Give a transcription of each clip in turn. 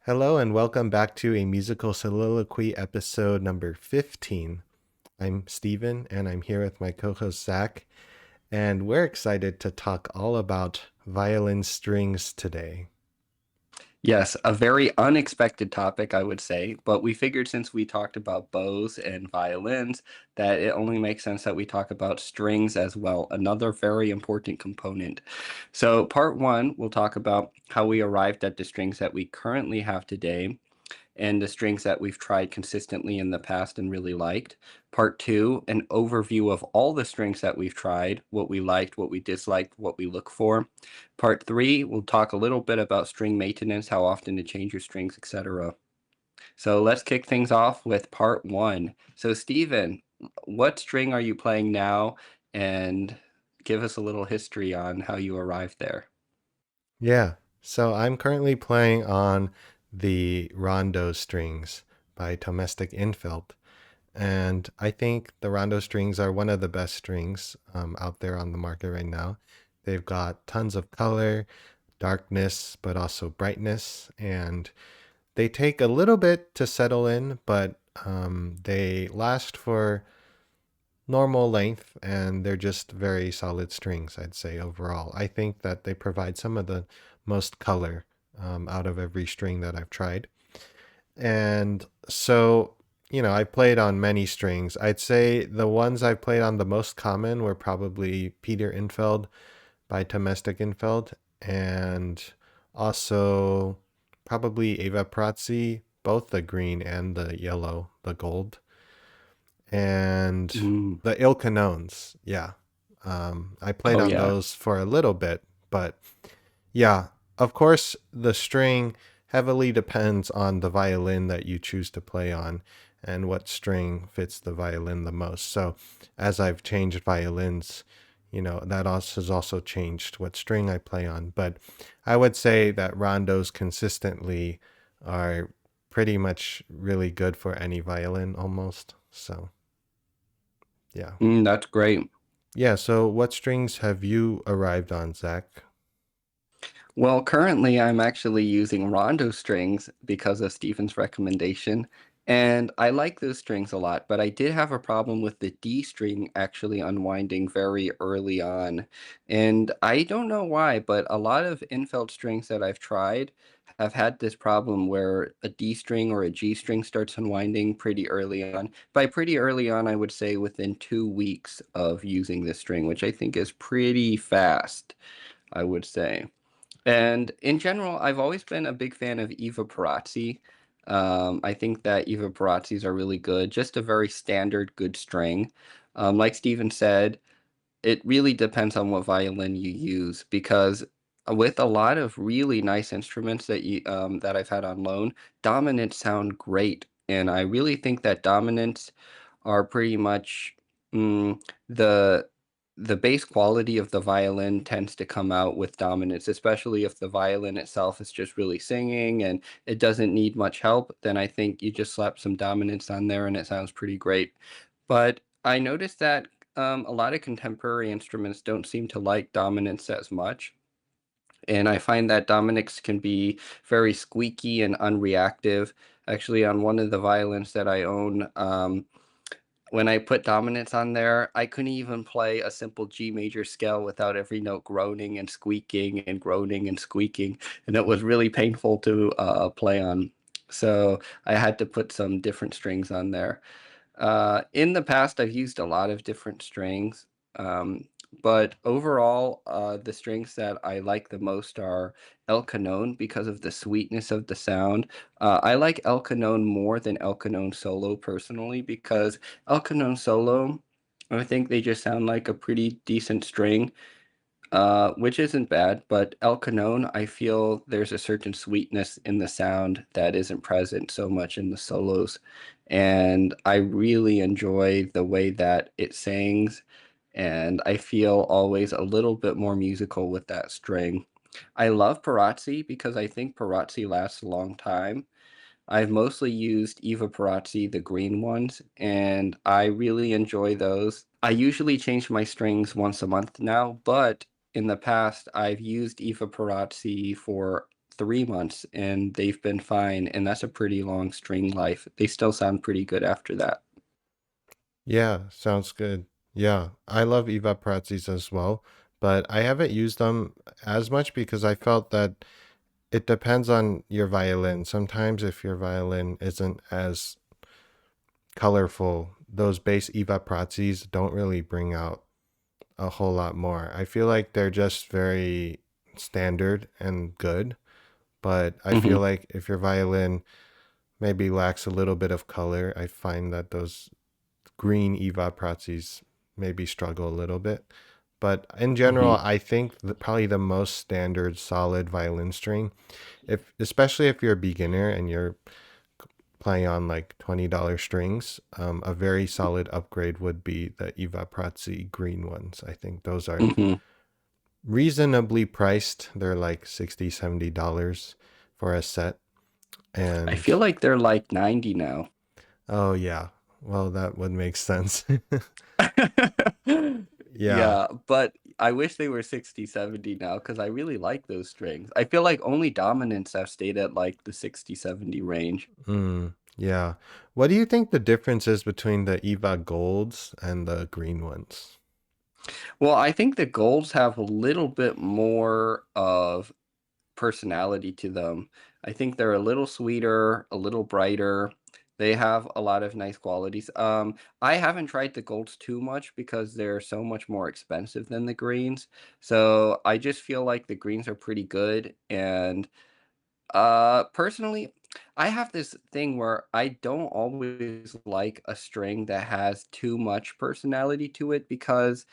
Hello and welcome back to a musical soliloquy episode number 15. I'm Steven and I'm here with my co-host Zach, and we're excited to talk all about violin strings today. Yes, a very unexpected topic, I would say, but we figured since we talked about bows and violins, that it only makes sense that we talk about strings as well, another very important component. So, part one, we'll talk about how we arrived at the strings that we currently have today and the strings that we've tried consistently in the past and really liked. Part two, an overview of all the strings that we've tried, what we liked, what we disliked, what we look for. Part three, we'll talk a little bit about string maintenance, how often to change your strings, etc. So let's kick things off with part one. So Steven, what string are you playing now? And give us a little history on how you arrived there. Yeah, so I'm currently playing on the Rondo strings by Domestic Infeld, and I think the Rondo strings are one of the best strings out there on the market right now. They've got tons of color, darkness, but also brightness, and they take a little bit to settle in, but they last for normal length and they're just very solid strings, I'd say, overall. I think that they provide some of the most color out of every string that I've tried. And so, I played on many strings. I'd say the ones I've played on the most common were probably Peter Infeld by Domestic Infeld, and also probably Evah Pirazzi, both the green and the yellow, the gold, and Mm. the Il Canones. Yeah. I played Oh on yeah. those for a little bit, but yeah, of course, the string heavily depends on the violin that you choose to play on and what string fits the violin the most. So, as I've changed violins, that also has also changed what string I play on. But I would say that rondos consistently are pretty much really good for any violin almost. So, yeah. That's great. Yeah, so what strings have you arrived on, Zach? Well, currently I'm actually using Rondo strings because of Steven's recommendation, and I like those strings a lot, but I did have a problem with the D string actually unwinding very early on. And I don't know why, but a lot of Infeld strings that I've tried have had this problem where a D string or a G string starts unwinding pretty early on. By pretty early on, I would say within 2 weeks of using this string, which I think is pretty fast, I would say. And in general, I've always been a big fan of Evah Pirazzi. I think that Evah Pirazzis are really good, just a very standard good string. Like Steven said, it really depends on what violin you use because with a lot of really nice instruments that I've had on loan, dominants sound great, and I really think that dominants are pretty much the bass quality of the violin tends to come out with dominance, especially if the violin itself is just really singing and it doesn't need much help, then I think you just slap some dominance on there and it sounds pretty great. But I noticed that a lot of contemporary instruments don't seem to like dominance as much. And I find that dominance can be very squeaky and unreactive. Actually, on one of the violins that I own, when I put dominance on there, I couldn't even play a simple G major scale without every note groaning and squeaking and groaning and squeaking, and it was really painful to play on. So I had to put some different strings on there. In the past, I've used a lot of different strings, um, but overall, the strings that I like the most are El Canone because of the sweetness of the sound. I like El Canone more than El Canone Solo personally because El Canone Solo, I think they just sound like a pretty decent string, which isn't bad, but El Canone, I feel there's a certain sweetness in the sound that isn't present so much in the solos. And I really enjoy the way that it sings, and I feel always a little bit more musical with that string. I love Pirazzi because I think Pirazzi lasts a long time. I've mostly used Evah Pirazzi, the green ones, and I really enjoy those. I usually change my strings once a month now, but in the past, I've used Evah Pirazzi for 3 months and they've been fine, and that's a pretty long string life. They still sound pretty good after that. Yeah, sounds good. Yeah, I love Evah Pirazzis as well, but I haven't used them as much because I felt that it depends on your violin. Sometimes if your violin isn't as colorful, those bass Evah Pirazzis don't really bring out a whole lot more. I feel like they're just very standard and good, but I feel Hmm. like if your violin maybe lacks a little bit of color, I find that those green Evah Pirazzis maybe struggle a little bit. But in general, Hmm. I think probably the most standard solid violin string, if especially if you're a beginner and you're playing on like $20 strings, a very solid upgrade would be the Evah Prazzi green ones. I think those are Hmm. reasonably priced. They're like $60, $70 for a set. I And feel like they're like 90 now. oh, yeah, well, that would make sense. Yeah. Yeah, but I wish they were 60, 70 now because I really like those strings. I feel like only dominants have stayed at like the 60, 70 range. Yeah. What do you think the difference is between the Eva Golds and the green ones? Well, I think the golds have a little bit more of personality to them. I think they're a little sweeter, a little brighter. They have a lot of nice qualities. I haven't tried the golds too much because they're so much more expensive than the greens. So I just feel like the greens are pretty good. And personally, I have this thing where I don't always like a string that has too much personality to it because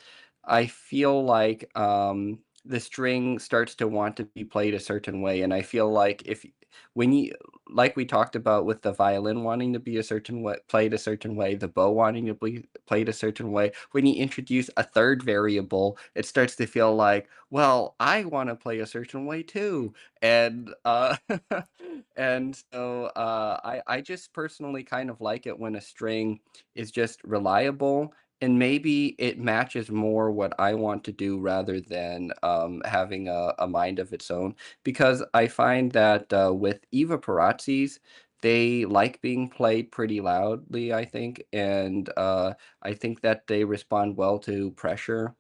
I feel like the string starts to want to be played a certain way, and I feel like if when you like we talked about with the violin wanting to be a certain way, played a certain way, the bow wanting to be played a certain way, when you introduce a third variable, it starts to feel like, well, I want to play a certain way too, and and so I just personally kind of like it when a string is just reliable and maybe it matches more what I want to do rather than having a mind of its own. Because I find that with Eva Pirazzis, they like being played pretty loudly, I think, and I think that they respond well to pressure,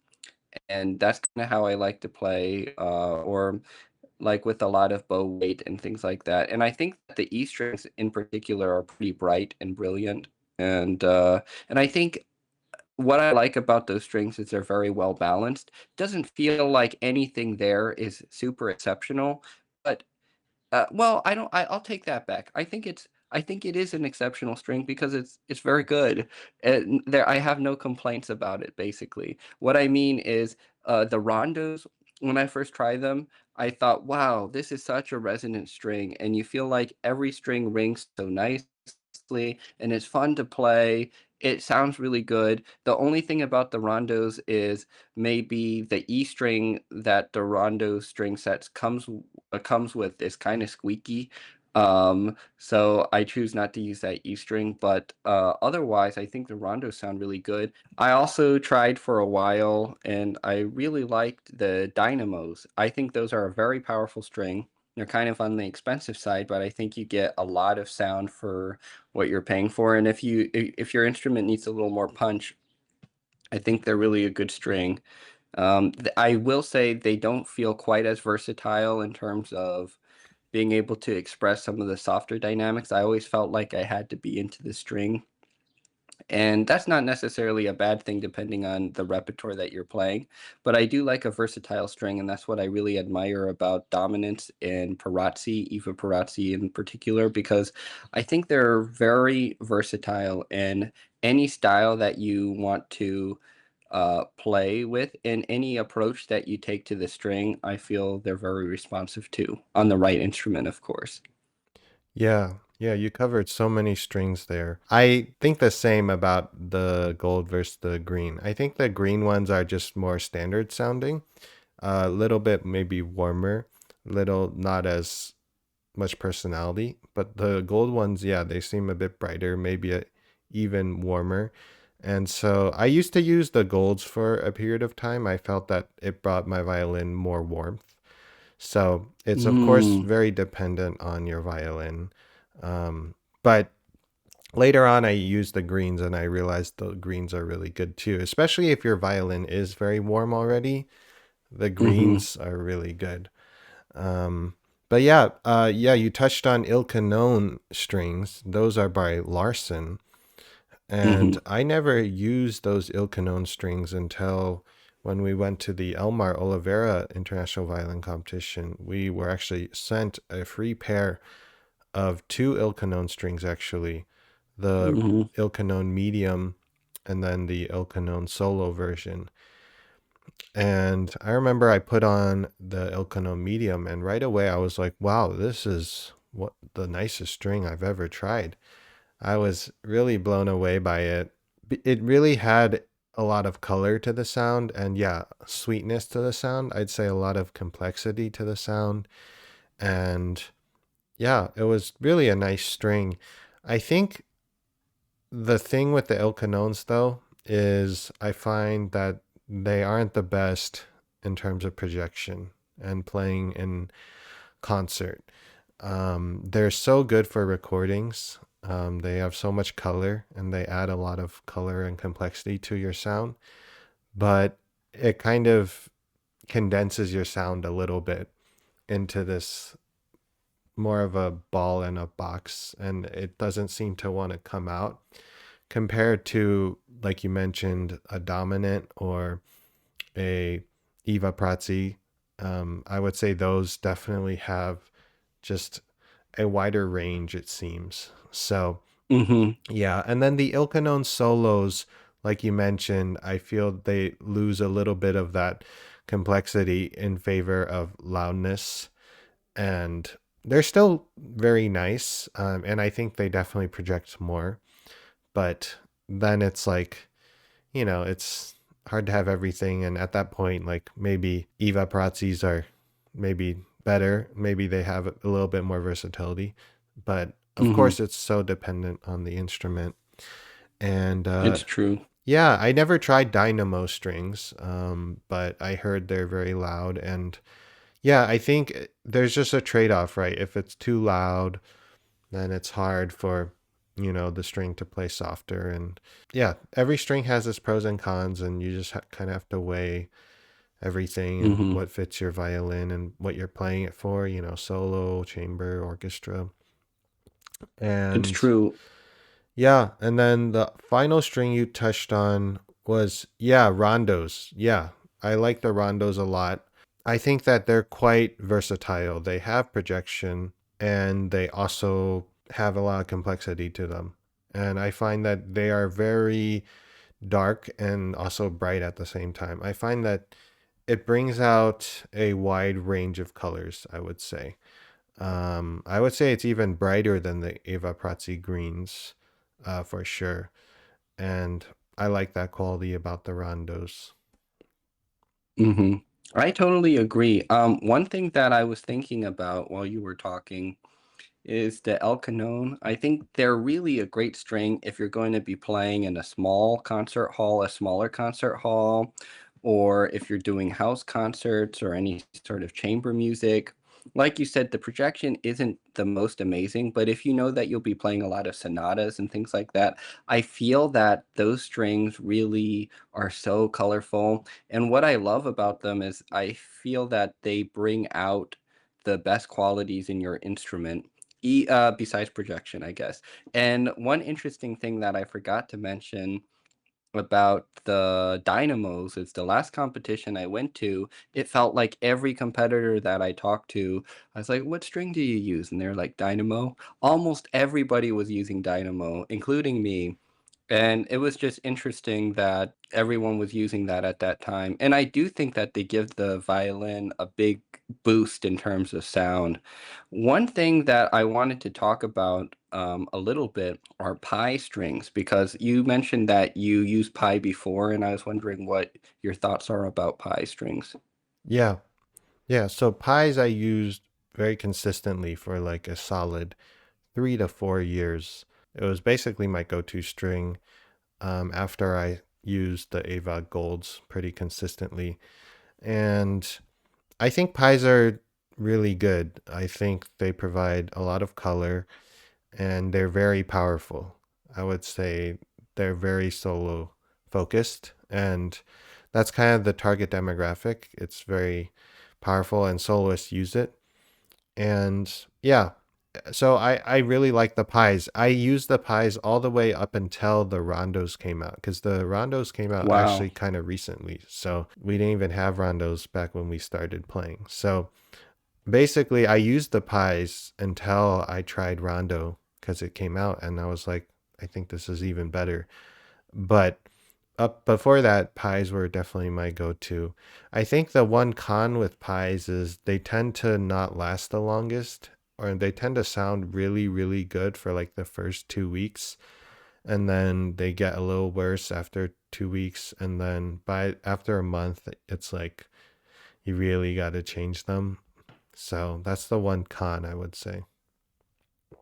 and that's kind of how I like to play, or like with a lot of bow weight and things like that. And I think that the E strings in particular are pretty bright and brilliant, and I think what I like about those strings is they're very well balanced. Doesn't feel like anything there is super exceptional, but well, I don't. I'll take that back. I think it is an exceptional string because it's very good. And there, I have no complaints about it. Basically, what I mean is the rondos. When I first tried them, I thought, wow, this is such a resonant string, and you feel like every string rings so nicely, and it's fun to play. It sounds really good. The only thing about the rondos is maybe the E string that the rondo string sets comes with is kind of squeaky. So I choose not to use that E string, but otherwise, I think the rondos sound really good. I also tried for a while, and I really liked the dynamos. I think those are a very powerful string. They're kind of on the expensive side, but I think you get a lot of sound for what you're paying for. And if your instrument needs a little more punch, I think they're really a good string. I will say they don't feel quite as versatile in terms of being able to express some of the softer dynamics. I always felt like I had to be into the string, and that's not necessarily a bad thing depending on the repertoire that you're playing. But I do like a versatile string, and that's what I really admire about dominance in Pirazzi, Eva Pirazzi in particular, because I think they're very versatile in any style that you want to play with, and any approach that you take to the string. I feel they're very responsive to on the right instrument, of course. Yeah. Yeah, you covered so many strings there. I think the same about the gold versus the green. I think the green ones are just more standard sounding, a little bit maybe warmer, little not as much personality, but the gold ones, yeah, they seem a bit brighter, maybe even warmer. And so I used to use the golds for a period of time. I felt that it brought my violin more warmth. So it's, of course, Mm, very dependent on your violin. But later on, I used the greens and I realized the greens are really good too, especially if your violin is very warm already. The mm-hmm, greens are really good. Um, but yeah, yeah, you touched on Il Canone strings. Those are by Larsen. mm-hmm, And I never used those Il Canone strings until when we went to the Elmar Oliveira International Violin Competition. We were actually sent a free pair of two Il Canone strings, actually. The mm-hmm, Il Canone medium and then the Il Canone solo version. And I remember I put on the Il Canone medium, and right away I was like, wow, this is what the nicest string I've ever tried. I was really blown away by it. It really had a lot of color to the sound and, yeah, sweetness to the sound. I'd say a lot of complexity to the sound. And yeah, it was really a nice string. I think the thing with the El Canones, though, is I find that they aren't the best in terms of projection and playing in concert. They're so good for recordings. They have so much color and they add a lot of color and complexity to your sound, but it kind of condenses your sound a little bit into this more of a ball in a box, and it doesn't seem to want to come out compared to, like you mentioned, a dominant or a Evah Pirazzi. I would say those definitely have just a wider range, it seems. So, mm-hmm, yeah. And then the Ilkanon solos, like you mentioned, I feel they lose a little bit of that complexity in favor of loudness. And they're still very nice. And I think they definitely project more. But then it's like, it's hard to have everything. And at that point, like maybe Eva Prazzi's are maybe better. Maybe they have a little bit more versatility. But of mm-hmm. course, it's so dependent on the instrument. And It's true. yeah, I never tried Dynamo Strings, but I heard they're very loud. And yeah, I think there's just a trade off, right? If it's too loud, then it's hard for the string to play softer. And yeah, every string has its pros and cons, and you just kind of have to weigh everything and Mm-hmm. what fits your violin and what you're playing it for, solo, chamber, orchestra. It's And true. yeah, and then the final string you touched on was, yeah, rondos. Yeah, I like the rondos a lot. I think that they're quite versatile. They have projection and they also have a lot of complexity to them. And I find that they are very dark and also bright at the same time. I find that it brings out a wide range of colors, I would say. I would say it's even brighter than the Eva Prazzi greens, for sure. And I like that quality about the rondos. Mm-hmm. I totally agree. One thing that I was thinking about while you were talking is the El Canone. I think they're really a great string if you're going to be playing in a small concert hall, a smaller concert hall, or if you're doing house concerts or any sort of chamber music. Like you said, the projection isn't the most amazing, but if you know that you'll be playing a lot of sonatas and things like that, I feel that those strings really are so colorful. And what I love about them is I feel that they bring out the best qualities in your instrument besides projection, I guess. And one interesting thing that I forgot to mention about the Dynamos is the last competition I went to, it felt like every competitor that I talked to, I was like, what string do you use? And they're like, Dynamo. Almost everybody was using Dynamo, including me. And it was just interesting that everyone was using that at that time. And I do think that they give the violin a big boost in terms of sound. One thing that I wanted to talk about a little bit are pi strings, because you mentioned that you used pi before, and I was wondering what your thoughts are about pi strings. Yeah. Yeah. So pies I used very consistently for like a solid 3 to 4 years. It was basically my go to string after I used the Ava Golds pretty consistently. And I think pies are really good. I think they provide a lot of color and they're very powerful. I would say they're very solo focused, and that's kind of the target demographic. It's very powerful, and soloists use it. And yeah, so I really like the pies. I used the pies all the way up until the rondos came out because the rondos came out Wow. actually kind of recently. So we didn't even have rondos back when we started playing. So basically, I used the pies until I tried rondo because it came out, and I was like, I think this is even better. But up before that, pies were definitely my go-to. I think the one con with pies is they tend to not last the longest, or they tend to sound really, really good for like the first 2 weeks, and then they get a little worse after 2 weeks, and then by after a month, it's like you really got to change them. So that's the one con I would say.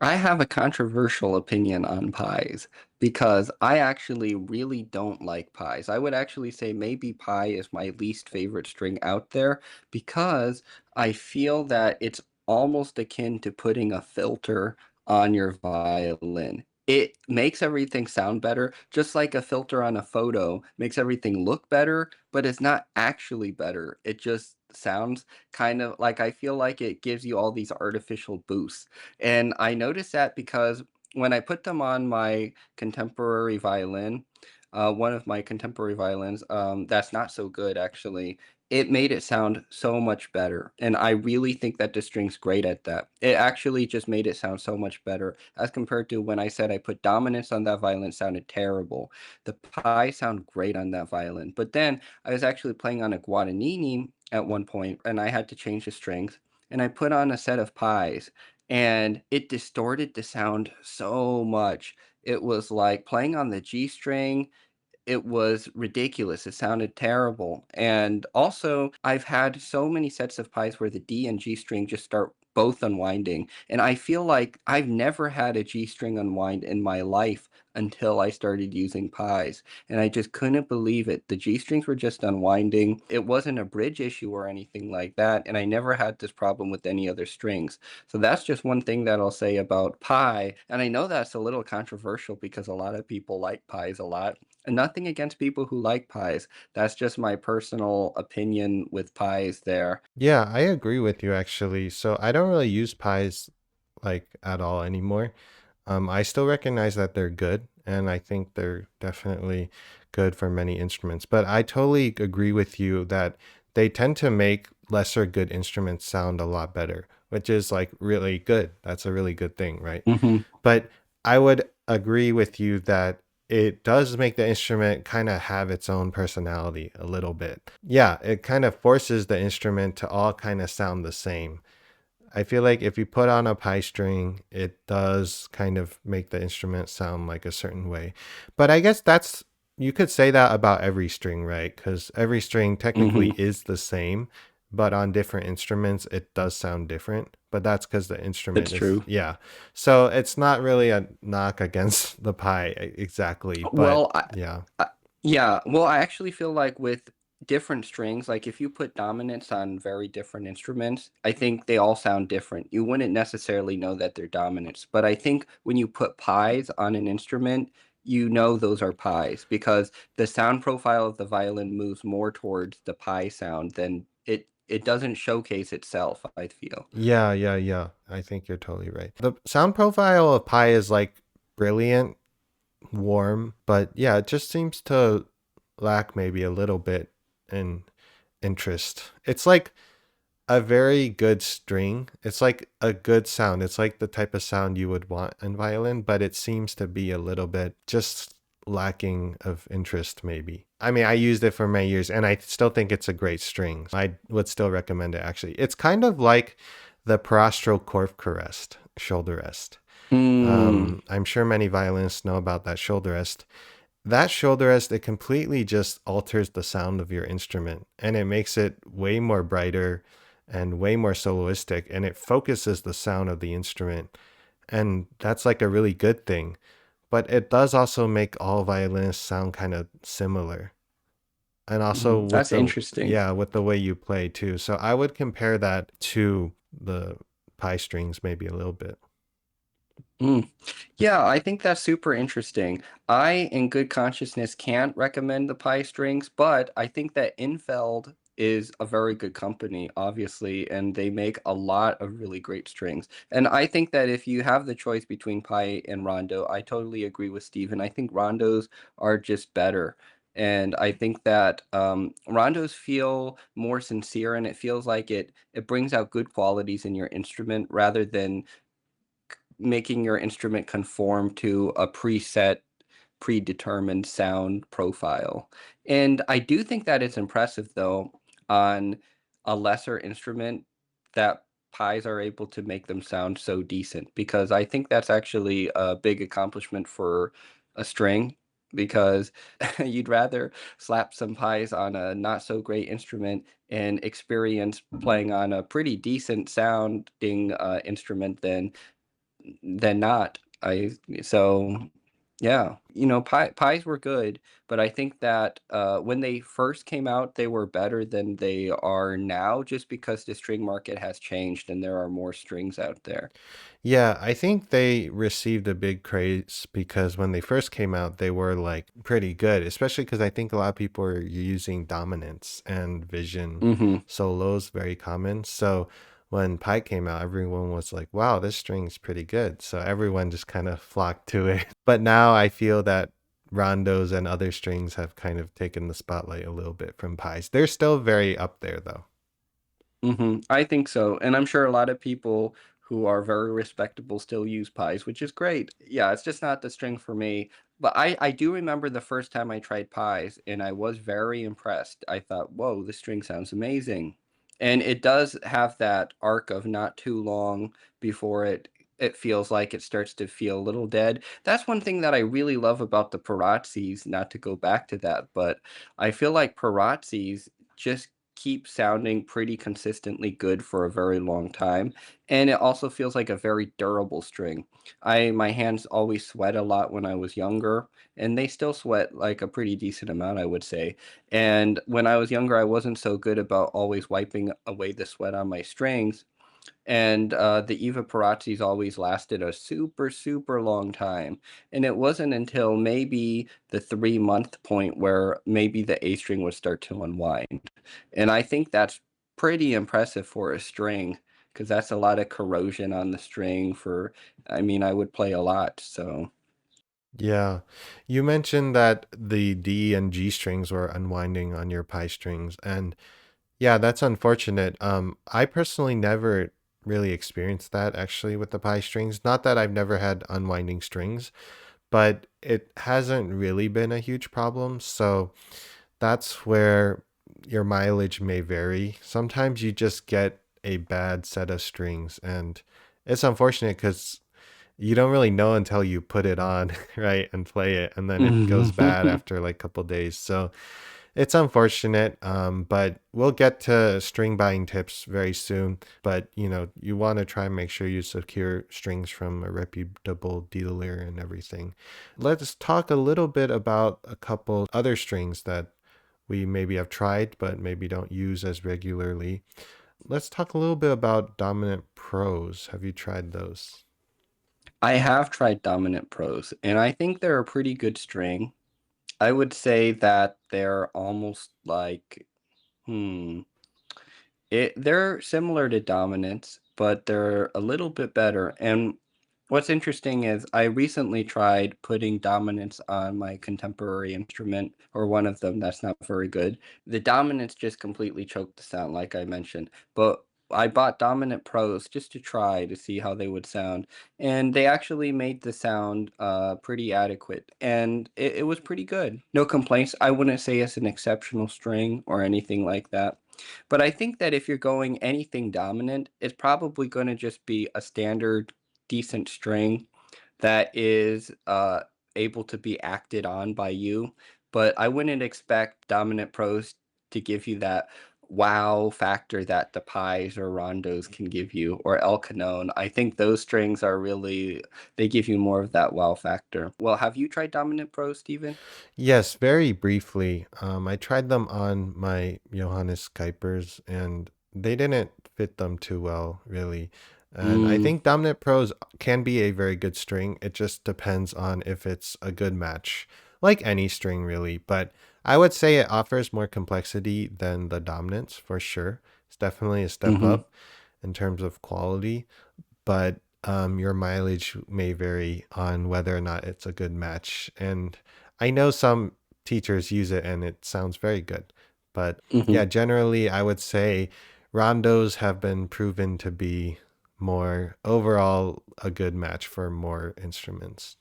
I have a controversial opinion on pies because I actually really don't like pies. I would actually say maybe pie is my least favorite string out there because I feel that it's almost akin to putting a filter on your violin. It makes everything sound better, just like a filter on a photo makes everything look better, but it's not actually better. It just sounds kind of like I feel like it gives you all these artificial boosts. And I noticed that because when I put them on my contemporary violin, one of my contemporary violins, that's not so good actually, it made it sound so much better. And I really think that the string's great at that. It actually just made it sound so much better as compared to when I said I put dominance on that violin, it sounded terrible. The pie sound great on that violin. But then I was actually playing on a Guadagnini at one point and I had to change the strings and I put on a set of pies and it distorted the sound so much. It was like playing on the G string. It was ridiculous. It sounded terrible. And also, I've had so many sets of pies where the D and G string just start both unwinding. And I feel like I've never had a G string unwind in my life until I started using pies. And I just couldn't believe it. The G strings were just unwinding. It wasn't a bridge issue or anything like that. And I never had this problem with any other strings. So that's just one thing that I'll say about pie. And I know that's a little controversial because a lot of people like pies a lot. And nothing against people who like pies. That's just my personal opinion with pies there. Yeah, I agree with you actually. So I don't really use pies like at all anymore. I still recognize that they're good, and I think they're definitely good for many instruments. But I totally agree with you that they tend to make lesser good instruments sound a lot better, which is like really good. That's a really good thing, right? Hmm. But I would agree with you that it does make the instrument kind of have its own personality a little bit. Yeah, it kind of forces the instrument to all kind of sound the same. I feel like if you put on a pie string, it does kind of make the instrument sound like a certain way. But I guess that's, you could say that about every string, right? Because every string technically Hmm. is the same, but on different instruments, it does sound different. But that's because the It's instrument is, true. yeah. So it's not really a knock against the pie exactly, but Well, yeah. I yeah, well, I actually feel like with different strings, like if you put dominants on very different instruments, I think they all sound different. You wouldn't necessarily know that they're dominants, but I think when you put pies on an instrument, you know those are pies because the sound profile of the violin moves more towards the pie sound than it doesn't showcase itself, I feel. Yeah, yeah, yeah. I think you're totally right. The sound profile of pie is like brilliant, warm, but yeah, it just seems to lack maybe a little bit in interest. It's like a very good string. It's like a good sound. It's like the type of sound you would want in violin, but it seems to be a little bit just lacking of interest maybe. I mean, I used it for many years and I still think it's a great string. I would still recommend it actually. It's kind of like the Pirastro cork rest, shoulder rest. Hmm. I'm sure many violinists know about that shoulder rest. That shoulder rest, it completely just alters the sound of your instrument and it makes it way more brighter and way more soloistic and it focuses the sound of the instrument. And that's like a really good thing. But it does also make all violinists sound kind of similar. and also with That's the interesting. yeah, with the way you play too. So I would compare that to the pie strings maybe a little bit. Mm. Yeah, I think that's super interesting. I, in good consciousness, can't recommend the pie strings, but I think that Infeld is a very good company, obviously, and they make a lot of really great strings. And I think that if you have the choice between pie and Rondo, I totally agree with Steven. I think Rondos are just better. And I think that Rondos feel more sincere, and it feels like it brings out good qualities in your instrument rather than making your instrument conform to a predetermined sound profile. And I do think that it's impressive, though, on a lesser instrument that pies are able to make them sound so decent, because I think that's actually a big accomplishment for a string, because you'd rather slap some pies on a not so great instrument and experience playing on a pretty decent sounding instrument than not. So yeah, pies were good, but I think that when they first came out, they were better than they are now, just because the string market has changed and there are more strings out there. Yeah, I think they received a big praise because when they first came out, they were like pretty good, especially because I think a lot of people are using dominance and vision Hmm. solos very common. So when Pike came out, everyone was like, wow, this string's pretty good. So everyone just kind of flocked to it. But now I feel that rondos and other strings have kind of taken the spotlight a little bit from pies. They're still very up there though. I think so. And I'm sure a lot of people who are very respectable still use pies, which is great. Yeah, it's just not the string for me. But I do remember the first time I tried pies, and I was very impressed. I thought, whoa, this string sounds amazing. And it does have that arc of not too long before it feels like it starts to feel a little dead. That's one thing that I really love about the Pirazzis, not to go back to that, but I feel like Pirazzis just keep sounding pretty consistently good for a very long time. And it also feels like a very durable string. My hands always sweat a lot when I was younger, and they still sweat like a pretty decent amount, I would say. And when I was younger, I wasn't so good about always wiping away the sweat on my strings. And the Evah Pirazzis always lasted a super, super long time. And it wasn't until maybe the 3 month point where maybe the A string would start to unwind. And I think that's pretty impressive for a string, because that's a lot of corrosion on the string for, I mean, I would play a lot. So, Yeah. You mentioned that the D and G strings were unwinding on your pie strings. And yeah, that's unfortunate. I personally never really experienced that actually with the pie strings. Not that I've never had unwinding strings, but it hasn't really been a huge problem. So that's where your mileage may vary. Sometimes you just get a bad set of strings, and it's unfortunate because you don't really know until you put it on, right, and play it, and then it goes bad after like a couple days. So it's unfortunate, but we'll get to string buying tips very soon. But you want to try and make sure you secure strings from a reputable dealer and everything. Let's talk a little bit about a couple other strings that we maybe have tried but maybe don't use as regularly. Let's talk a little bit about dominant pros. Have you tried those? I have tried Dominant Pros, and I think they're a pretty good string. I would say that they're almost like, hmm. They're similar to dominance, but they're a little bit better. And what's interesting is I recently tried putting dominance on my contemporary instrument, or one of them that's not very good. The dominance just completely choked the sound, like I mentioned. But I bought Dominant Pros just to try to see how they would sound, and they actually made the sound pretty adequate, and it was pretty good. No complaints. I wouldn't say it's an exceptional string or anything like that. But I think that if you're going anything dominant, it's probably going to just be a standard decent string that is able to be acted on by you. But I wouldn't expect dominant pros to give you that wow factor that the pies or rondos can give you, or El Canone. I think those strings are really, they give you more of that wow factor. Well, have you tried Dominant Pro, Steven? Yes, very briefly. I tried them on my Johannes Kuipers and they didn't fit them too well, really. And I Mm, think Dominant Pros can be a very good string. It just depends on if it's a good match, like any string, really. But I would say it offers more complexity than the Dominants for sure. It's definitely a step mm-hmm. up in terms of quality, but your mileage may vary on whether or not it's a good match. And I know some teachers use it and it sounds very good. But Mm-hmm. yeah, generally, I would say rondos have been proven to be more overall a good match for more instruments.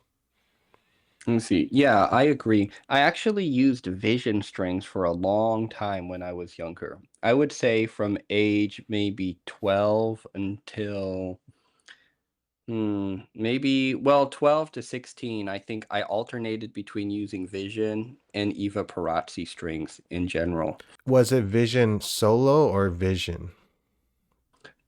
Let me see. Yeah, I agree. I actually used vision strings for a long time when I was younger. I would say from age maybe 12 until maybe, well, 12 to 16. I think I alternated between using vision and Evah Pirazzi strings in general. Was it Vision Solo or Vision?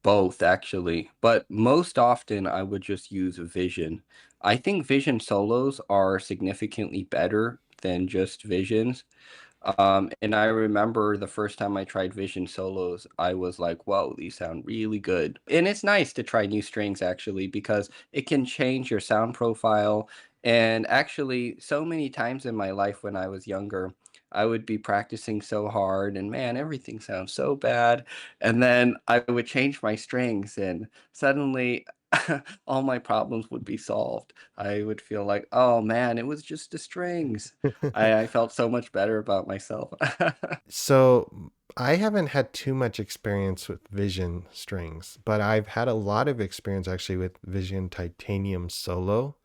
Both, actually. But most often I would just use vision. I think vision solos are significantly better than just visions. And I remember the first time I tried Vision solos, I was like, whoa, these sound really good. And it's nice to try new strings actually, because it can change your sound profile. And actually, so many times in my life when I was younger, I would be practicing so hard and man, everything sounds so bad. And then I would change my strings and suddenly all my problems would be solved. I would feel like, oh man, it was just the strings. I felt so much better about myself. So I haven't had too much experience with Vision strings, but I've had a lot of experience actually with Vision titanium solo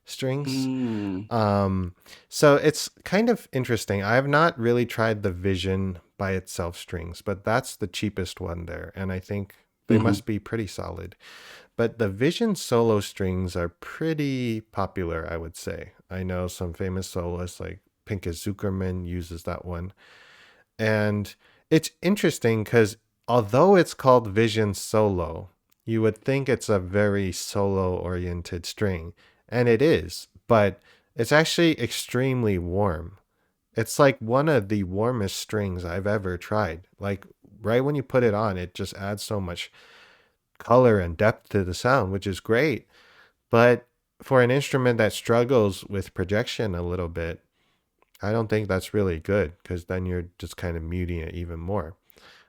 strings. Mm, Um, so it's kind of interesting. I have not really tried the Vision by itself strings, but that's the cheapest one there, and I think they hmm must be pretty solid. But the Vision solo strings are pretty popular, I would say. I know some famous soloists like Pinkas Zukerman uses that one. And it's interesting because although it's called Vision Solo, you would think it's a very solo oriented string. And it is, but it's actually extremely warm. It's like one of the warmest strings I've ever tried. Like right when you put it on, it just adds so much color and depth to the sound, which is great. But for an instrument that struggles with projection a little bit, I don't think that's really good because then you're just kind of muting it even more.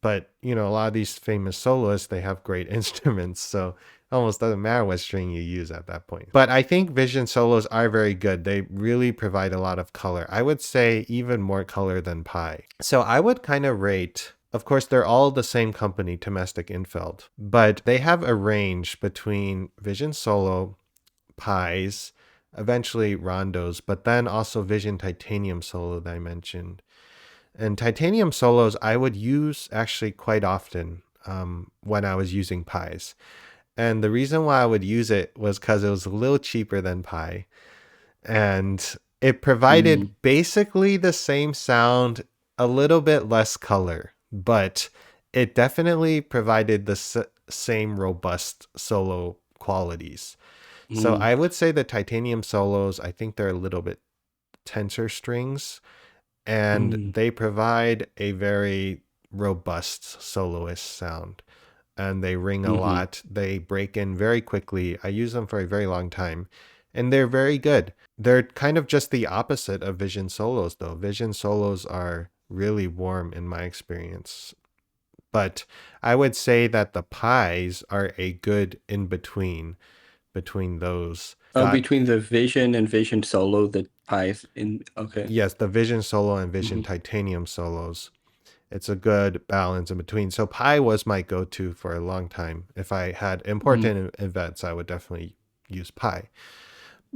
But, a lot of these famous soloists, they have great instruments. So it almost doesn't matter what string you use at that point. But I think Vision solos are very good. They really provide a lot of color. I would say even more color than Pi. So I would kind of rate. Of course, they're all the same company, Domestic Infeld, but they have a range between Vision Solo, Pies, eventually Rondos, but then also Vision Titanium Solo that I mentioned. And titanium solos I would use actually quite often when I was using pies. And the reason why I would use it was because it was a little cheaper than pie. And it provided mm, basically the same sound, a little bit less color, but it definitely provided the same robust solo qualities. So mm, I would say the titanium solos, I think they're a little bit tenser strings and mm, they provide a very robust soloist sound and they ring a hmm lot. They break in very quickly. I use them for a very long time and they're very good. They're kind of just the opposite of Vision solos though. Vision solos are really warm in my experience. But I would say that the pies are a good in between those. Oh, Got between the Vision and Vision Solo, the pies in, okay. yes, the Vision solo and Vision hmm titanium solos. It's a good balance in between. So Pi was my go-to for a long time. If I had mm, important events, I would definitely use Pi.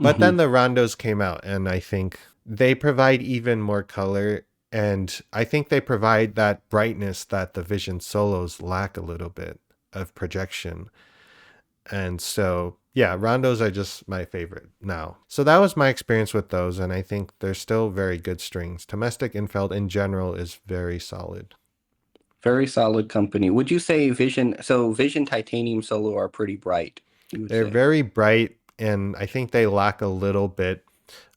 But hmm then the Rondos came out, and I think they provide even more color. And I think they provide that brightness that the Vision solos lack a little bit of projection. And so, yeah, Rondos are just my favorite now. So that was my experience with those, and I think they're still very good strings. Domestic Infeld in general is very solid. Very solid company. Would you say Vision Titanium Solo are pretty bright, you would They're say? very bright, and I think they lack a little bit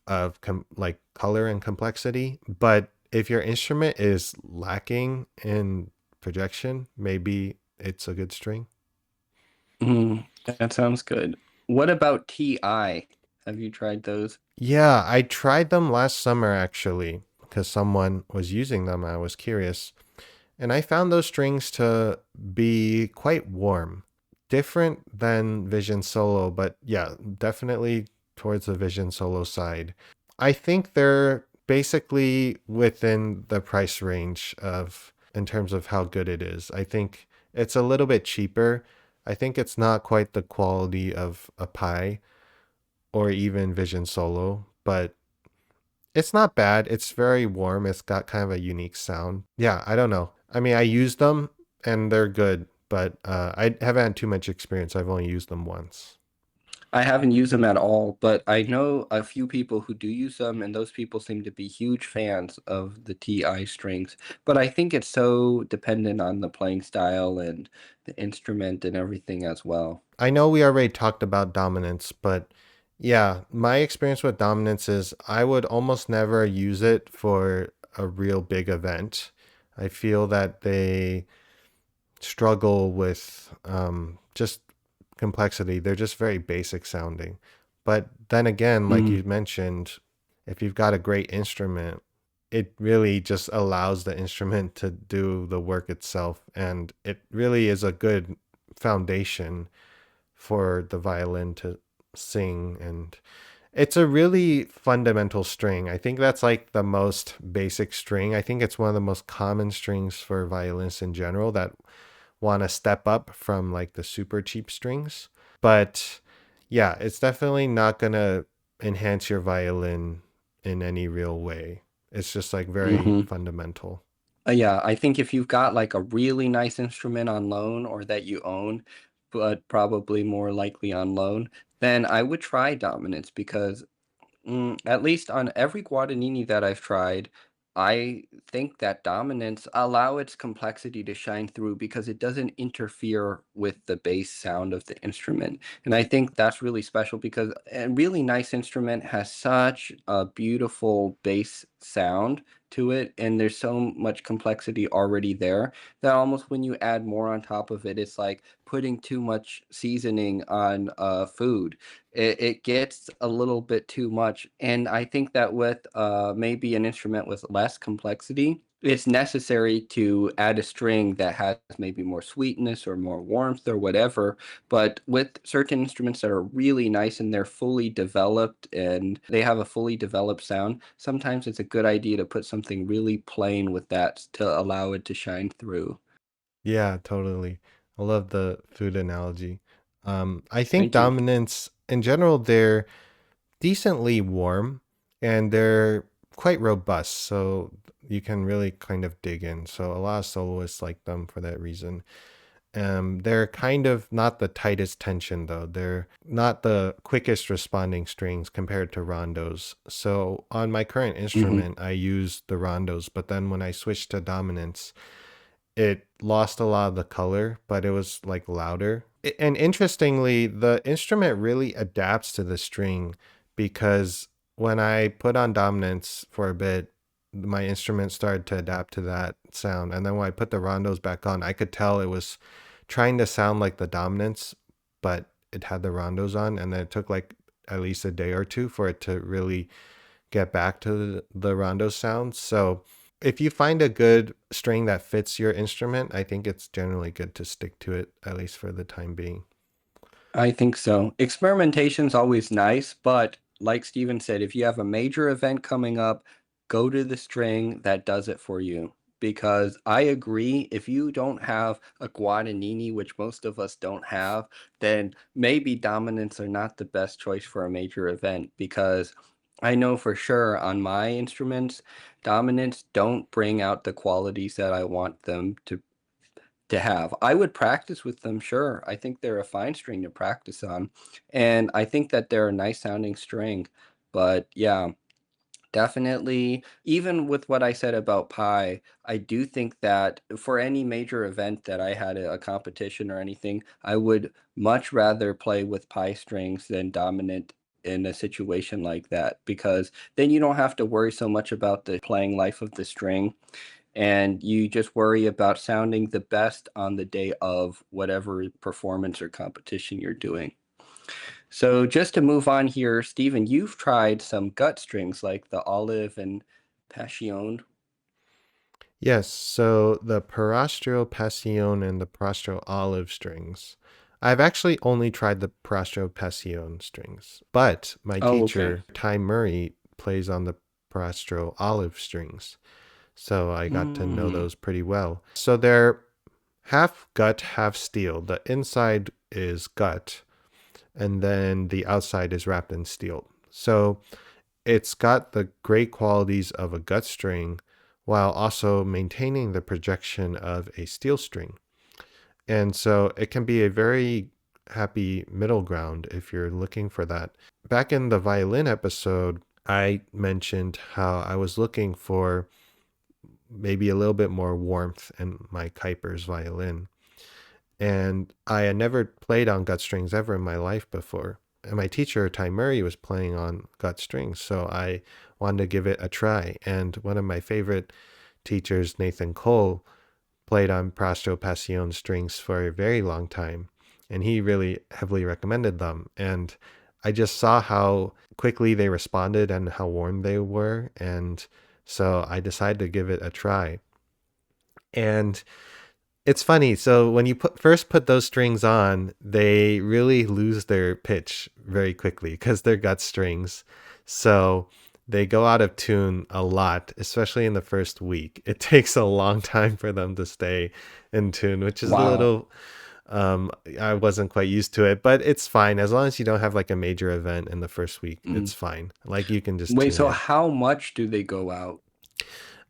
of like color and complexity. But if your instrument is lacking in projection, maybe it's a good string. That sounds good. What about TI? Have you tried those? Yeah, I tried them last summer actually because someone was using them. I was curious. And I found those strings to be quite warm. Different than Vision Solo, but yeah, definitely towards the Vision Solo side. I think they're basically within the price range of in terms of how good it is. I think it's a little bit cheaper. I think it's not quite the quality of a Pi or even Vision Solo, but it's not bad. It's very warm. It's got kind of a unique sound. Yeah, I don't know. I mean, I use them and they're good, but I haven't had too much experience. I've only used them once. I haven't used them at all, but I know a few people who do use them, and those people seem to be huge fans of the TI strings. But I think it's so dependent on the playing style and the instrument and everything as well. I know we already talked about dominance, but yeah, my experience with dominance is I would almost never use it for a real big event. I feel that they struggle with just complexity. They're just very basic sounding. But then again, like you Mm, mentioned, if you've got a great instrument, it really just allows the instrument to do the work itself. And it really is a good foundation for the violin to sing. And it's a really fundamental string. I think that's like the most basic string. I think it's one of the most common strings for violinists in general that want to step up from like the super cheap strings. But yeah, it's definitely not going to enhance your violin in any real way. It's just like very hmm fundamental. Yeah, I think if you've got like a really nice instrument on loan or that you own, but probably more likely on loan, then I would try dominance because at least on every Guadagnini that I've tried, I think that dominance allow its complexity to shine through because it doesn't interfere with the bass sound of the instrument. And I think that's really special because a really nice instrument has such a beautiful bass sound to it, and there's so much complexity already there that almost when you add more on top of it, it's like putting too much seasoning on food. It gets a little bit too much. And I think that with maybe an instrument with less complexity, it's necessary to add a string that has maybe more sweetness or more warmth or whatever. But with certain instruments that are really nice and they're fully developed and they have a fully developed sound, sometimes it's a good idea to put something really plain with that to allow it to shine through. Yeah, totally. I love the food analogy. I think Thank you. dominants in general, they're decently warm and they're quite robust. So you can really kind of dig in. So a lot of soloists like them for that reason. They're kind of not the tightest tension though. They're not the quickest responding strings compared to rondos. So on my current hmm instrument, I use the rondos, but then when I switched to dominance, it lost a lot of the color, but it was like louder. And interestingly, the instrument really adapts to the string because when I put on dominance for a bit, my instrument started to adapt to that sound. And then when I put the rondos back on, I could tell it was trying to sound like the dominance, but it had the rondos on. And then it took like at least a day or two for it to really get back to the rondo sound. So if you find a good string that fits your instrument, I think it's generally good to stick to it, at least for the time being. I think so. Experimentation's always nice, but like Steven said, if you have a major event coming up, go to the string that does it for you. Because I agree, if you don't have a Guadagnini, which most of us don't have, then maybe dominants are not the best choice for a major event. Because I know for sure on my instruments, dominants don't bring out the qualities that I want them to have. I would practice with them, sure. I think they're a fine string to practice on, and I think that they're a nice sounding string. But yeah, Definitely. Even with what I said about Pi, I do think that for any major event that I had a competition or anything, I would much rather play with Pi strings than dominant in a situation like that, because then you don't have to worry so much about the playing life of the string, and you just worry about sounding the best on the day of whatever performance or competition you're doing. So just to move on here, Stephen, you've tried some gut strings like the Oliv and Passione. Yes, so the Pirastro Passione and the Pirastro Oliv strings. I've actually only tried the Pirastro Passione strings, but my Oh, okay. teacher, Ty Murray, plays on the Pirastro Oliv strings. So I got to know Mm, those pretty well. So they're half gut, half steel. The inside is gut, and then the outside is wrapped in steel. So it's got the great qualities of a gut string while also maintaining the projection of a steel string. And so it can be a very happy middle ground if you're looking for that. Back in the violin episode, I mentioned how I was looking for maybe a little bit more warmth in my Kuiper's violin. And I had never played on gut strings ever in my life before. And my teacher, Ty Murray, was playing on gut strings. So I wanted to give it a try. And one of my favorite teachers, Nathan Cole, played on Pirastro Passione strings for a very long time. And he really heavily recommended them. And I just saw how quickly they responded and how warm they were. And so I decided to give it a try. And it's funny. So when you first put those strings on, they really lose their pitch very quickly because they're gut strings. So they go out of tune a lot, especially in the first week. It takes a long time for them to stay in tune, which is a wow. little I wasn't quite used to it, but it's fine as long as you don't have like a major event in the first week. Mm. It's fine. Like you can just Wait, tune so it. how much do they go out?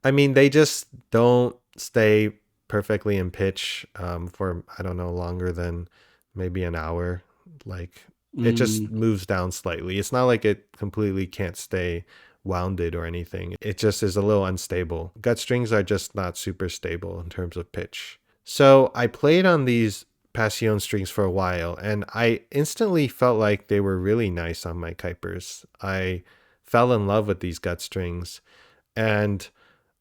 I mean, they just don't stay perfectly in pitch for, I don't know, longer than maybe an hour. Like it just Mm, moves down slightly. It's not like it completely can't stay wounded or anything. It just is a little unstable. Gut strings are just not super stable in terms of pitch. So I played on these Passion strings for a while, and I instantly felt like they were really nice on my Kuipers. I fell in love with these gut strings, and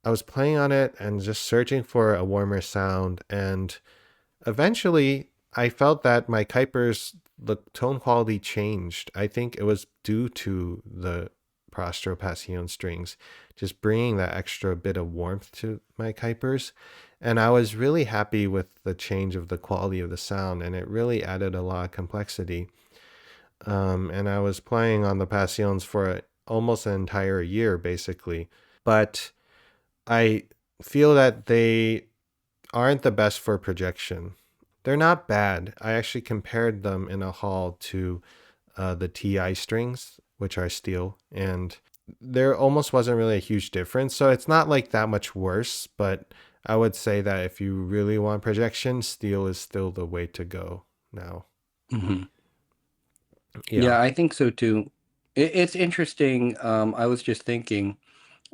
I was playing on it and just searching for a warmer sound. And eventually, I felt that my Kuipers, the tone quality changed. I think it was due to the Pirastro Passione strings, just bringing that extra bit of warmth to my Kuipers. And I was really happy with the change of the quality of the sound, and it really added a lot of complexity. And I was playing on the Passions for almost an entire year, basically. But I feel that they aren't the best for projection. They're not bad. I actually compared them in a hall to the TI strings, which are steel, and there almost wasn't really a huge difference. So it's not like that much worse, but I would say that if you really want projection, steel is still the way to go now. mhm. Yeah. Yeah, I think so too. It's interesting. I was just thinking,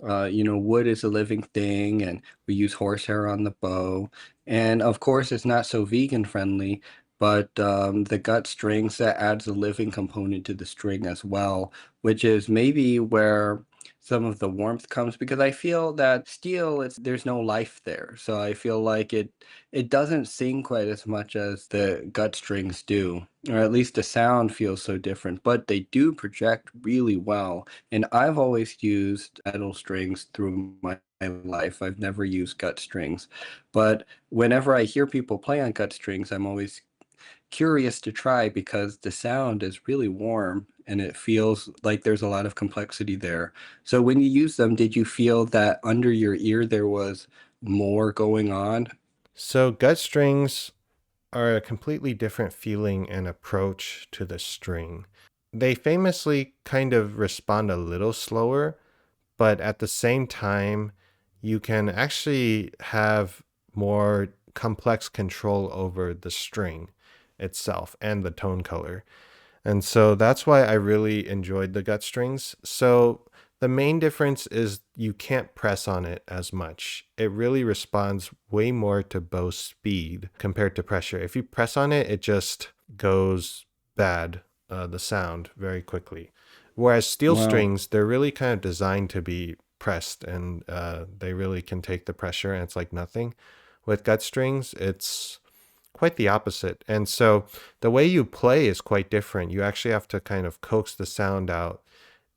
wood is a living thing, and we use horsehair on the bow. And of course, it's not so vegan friendly, but the gut strings, that adds a living component to the string as well, which is maybe where some of the warmth comes, because I feel that steel, there's no life there. So I feel like it doesn't sing quite as much as the gut strings do, or at least the sound feels so different, but they do project really well. And I've always used metal strings through my life. I've never used gut strings. But whenever I hear people play on gut strings, I'm always curious to try, because the sound is really warm and it feels like there's a lot of complexity there. So when you use them, did you feel that under your ear there was more going on? So gut strings are a completely different feeling and approach to the string. They famously kind of respond a little slower, but at the same time, you can actually have more complex control over the string itself and the tone color. And so that's why I really enjoyed the gut strings. So The main difference is you can't press on it as much. It really responds way more to bow speed compared to pressure. If you press on it, it just goes bad, the sound, very quickly. Whereas steel Wow. strings, they're really kind of designed to be pressed, and they really can take the pressure and it's like nothing. With gut strings, it's quite the opposite. And so the way you play is quite different. You actually have to kind of coax the sound out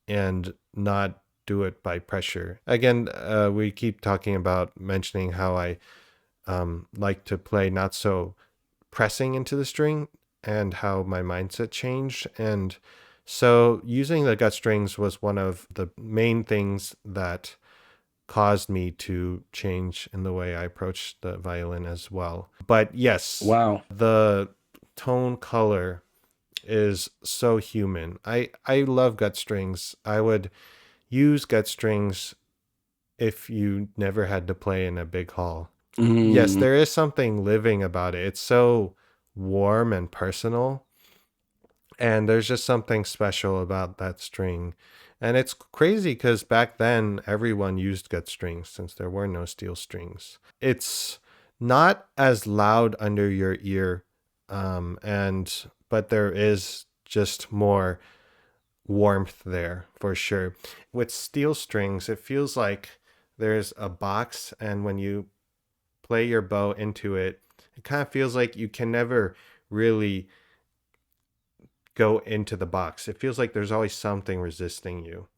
and not do it by pressure. Again, we keep talking about mentioning how I like to play not so pressing into the string and how my mindset changed. And so using the gut strings was one of the main things that caused me to change in the way I approach the violin as well. But yes, Wow. the tone color is so human. I love gut strings. I would use gut strings if you never had to play in a big hall. Yes, Mm, there is something living about it. It's so warm and personal, and there's just something special about that string. And it's crazy because back then everyone used gut strings since there were no steel strings. It's not as loud under your ear, and but there is just more warmth there for sure. With steel strings, it feels like there's a box, and when you play your bow into it, it kind of feels like you can never really go into the box. It feels like there's always something resisting you.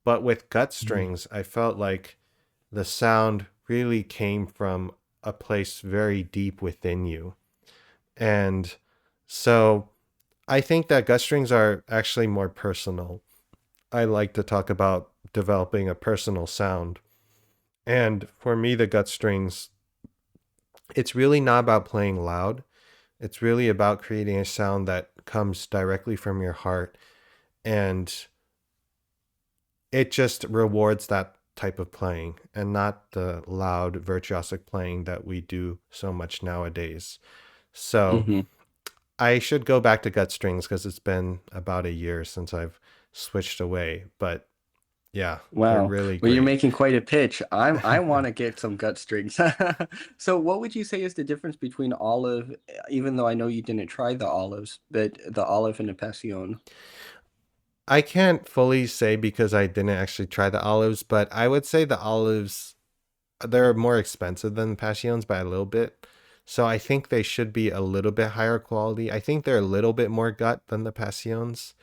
But with gut mm, strings, I felt like the sound really came from a place very deep within you. And so I think that gut strings are actually more personal. I like to talk about developing a personal sound. And for me, the gut strings, it's really not about playing loud. It's really about creating a sound that comes directly from your heart. And it just rewards that type of playing and not the loud, virtuosic playing that we do so much nowadays. So hmm. I should go back to gut strings because it's been about a year since I've switched away. But yeah, they're Wow. really Well, you're great. making quite a pitch. I want to get some gut strings. So what would you say is the difference between Olive, even though I know you didn't try the olives, but the Olive and the Passion? I can't fully say because I didn't actually try the olives, but I would say the olives, they're more expensive than passions by a little bit. So I think they should be a little bit higher quality. I think they're a little bit more gut than the passions.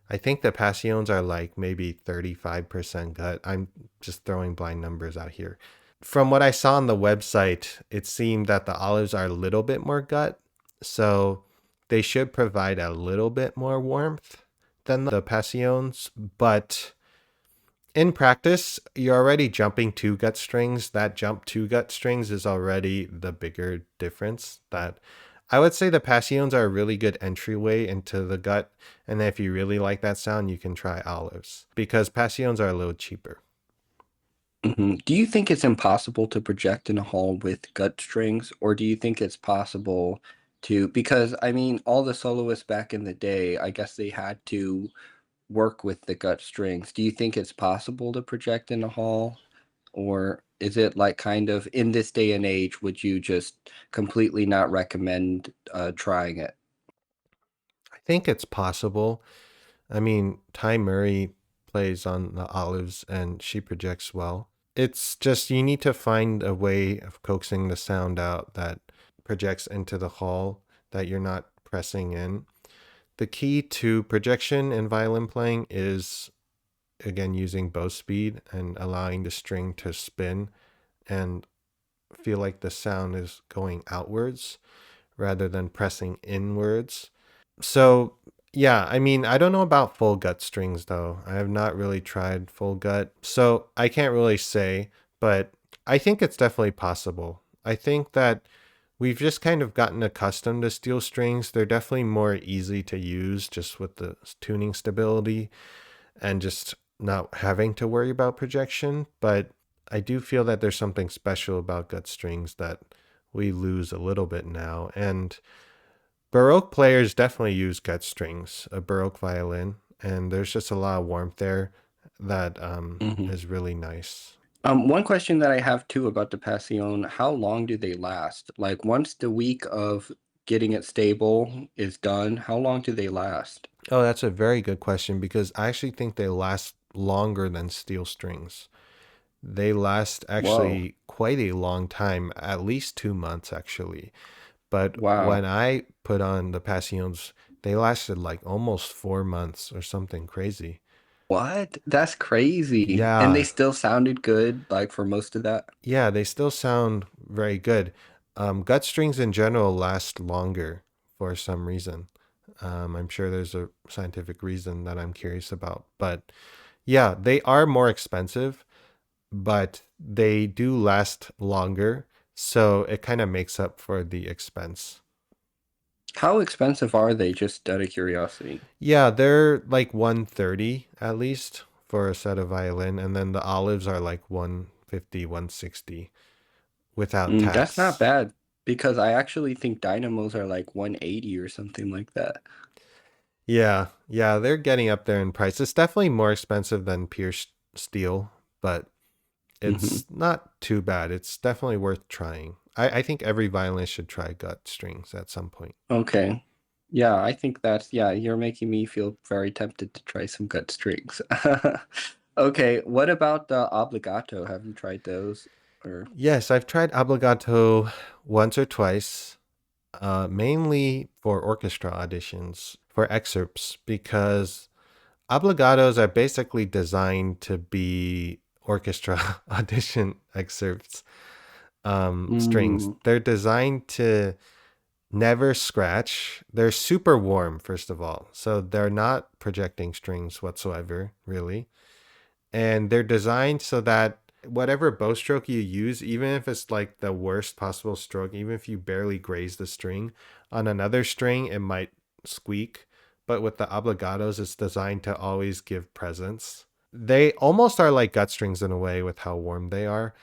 I think the passions are like maybe 35% gut. I'm just throwing blind numbers out here. From what I saw on the website, it seemed that the olives are a little bit more gut. So they should provide a little bit more warmth than the passions. But in practice, you're already jumping two gut strings. That jump two gut strings is already the bigger difference. That I would say the passions are a really good entryway into the gut. And if you really like that sound, you can try olives because passions are a little cheaper. Do you think it's impossible to project in a hall with gut strings, or do you think it's possible to, because I mean, all the soloists back in the day, I guess they had to work with the gut strings. Do you think it's possible to project in a hall? Or is it like kind of in this day and age, would you just completely not recommend trying it? I think it's possible. I mean, Ty Murray plays on the olives and she projects well. It's just you need to find a way of coaxing the sound out that projects into the hall that you're not pressing in. The key to projection in violin playing is again using bow speed and allowing the string to spin and feel like the sound is going outwards rather than pressing inwards. So, yeah, I mean, I don't know about full gut strings though. I have not really tried full gut. So, I can't really say, but I think it's definitely possible. I think that we've just kind of gotten accustomed to steel strings. They're definitely more easy to use just with the tuning stability and just not having to worry about projection. But I do feel that there's something special about gut strings that we lose a little bit now. And Baroque players definitely use gut strings, a Baroque violin, and there's just a lot of warmth there. that Hmm. is really nice. One question that I have too about the Passione, how long do they last? Like once the week of getting it stable is done, how long do they last? Oh, that's a very good question because I actually think they last longer than steel strings. They last Whoa. actually quite a long time, at least 2 months actually. But when Wow. I put on the Passions, they lasted like almost 4 months or something crazy. What? That's crazy. And they Yeah, still sounded good, like for most of that. yeah, they still sound very good. Gut strings in general last longer for some reason. I'm sure there's a scientific reason that I'm curious about. But yeah, they are more expensive, but they do last longer. So it kind of makes up for the expense. How expensive are they, just out of curiosity? Yeah, they're like 130 at least for a set of violin, and then the olives are like 150, 160 without That's not tax. bad because I actually think dynamos are like 180 or something like that. Yeah, yeah, they're getting up there in price. It's definitely more expensive than pure steel, but Hmm. it's not too bad. It's definitely worth trying. I think every violinist should try gut strings at some point. Okay. Yeah, I think that's, yeah, you're making me feel very tempted to try some gut strings. Okay, what about the Obligato? Have you tried those? Or Yes, I've tried Obligato once or twice, mainly for orchestra auditions, for excerpts, because obligatos are basically designed to be orchestra audition excerpts. Strings. mm, They're designed to never scratch. They're super warm, first of all. So they're not projecting strings whatsoever, really. And they're designed so that whatever bow stroke you use, even if it's like the worst possible stroke, even if you barely graze the string, on another string, it might squeak. But with the obligatos, it's designed to always give presence. They almost are like gut strings in a way with how warm they are.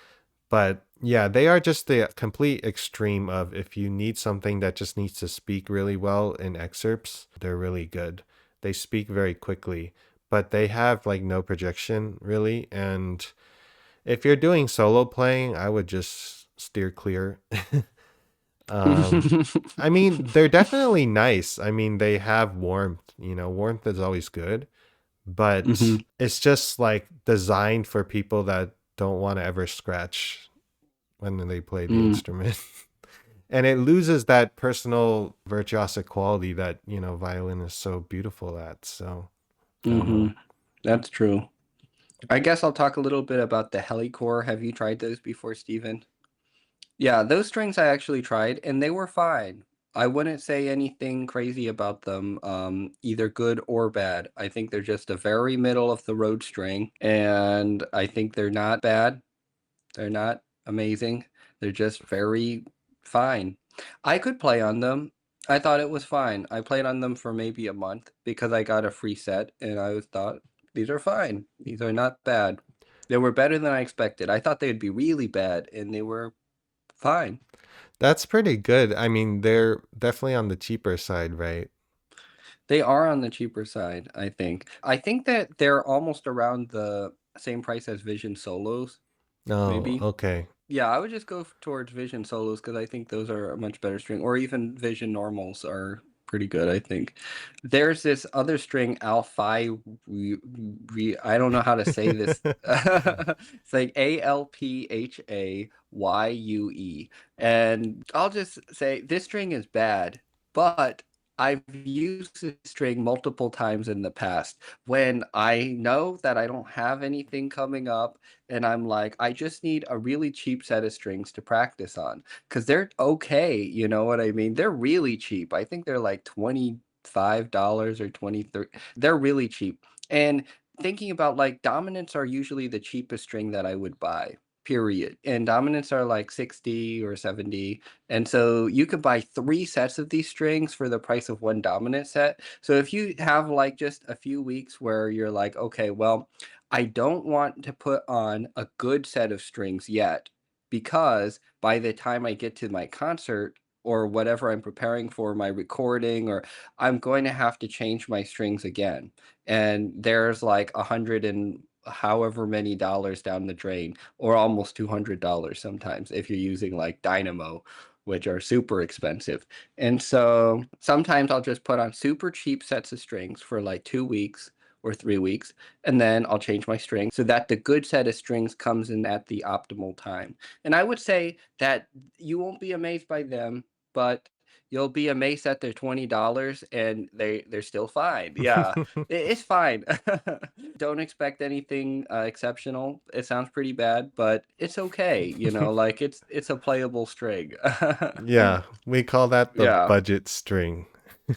But yeah, they are just the complete extreme of if you need something that just needs to speak really well in excerpts, they're really good. They speak very quickly, but they have like no projection really. And if you're doing solo playing, I would just steer clear. um, I mean, they're definitely nice. I mean, they have warmth, warmth is always good, but hmm it's just like designed for people that don't want to ever scratch when they play the mm, instrument. And it loses that personal virtuosic quality that, violin is so beautiful at. So I don't hmm know. That's true. I guess I'll talk a little bit about the Helicore. Have you tried those before, Stephen? Yeah, those strings I actually tried and they were fine. I wouldn't say anything crazy about them, either good or bad. I think they're just a very middle of the road string, and I think they're not bad. They're not amazing. They're just very fine. I could play on them. I thought it was fine. I played on them for maybe a month because I got a free set and I thought these are fine. These are not bad. They were better than I expected. I thought they'd be really bad and they were fine. That's pretty good. I mean, they're definitely on the cheaper side, right? They are on the cheaper side, I think. I think that they're almost around the same price as Vision Solos, Oh, maybe. okay. Yeah, I would just go towards Vision Solos because I think those are a much better string, or even Vision Normals are pretty good, I think. There's this other string, Alphayue. I don't know how to say this. It's like Alphayue. And I'll just say this string is bad, but I've used this string multiple times in the past when I know that I don't have anything coming up and I'm like, I just need a really cheap set of strings to practice on because they're okay. You know what I mean? They're really cheap. I think they're like $25 or 23. They're really cheap. And thinking about like dominants are usually the cheapest string that I would buy. Period. And dominants are like 60 or 70. And so you could buy three sets of these strings for the price of one dominant set. So if you have like just a few weeks where you're like, okay, well, I don't want to put on a good set of strings yet because by the time I get to my concert or whatever I'm preparing for my recording, or I'm going to have to change my strings again. And there's like however many dollars down the drain, or almost $200 sometimes if you're using like Dynamo, which are super expensive. And so sometimes I'll just put on super cheap sets of strings for like 2 weeks or 3 weeks, and then I'll change my string so that the good set of strings comes in at the optimal time. And I would say that you won't be amazed by them, but you'll be amazed that they're $20 and they're still fine. Yeah, it's fine. Don't expect anything exceptional. It sounds pretty bad, but it's okay. Like it's a playable string. Yeah, we call that the Yeah. budget string.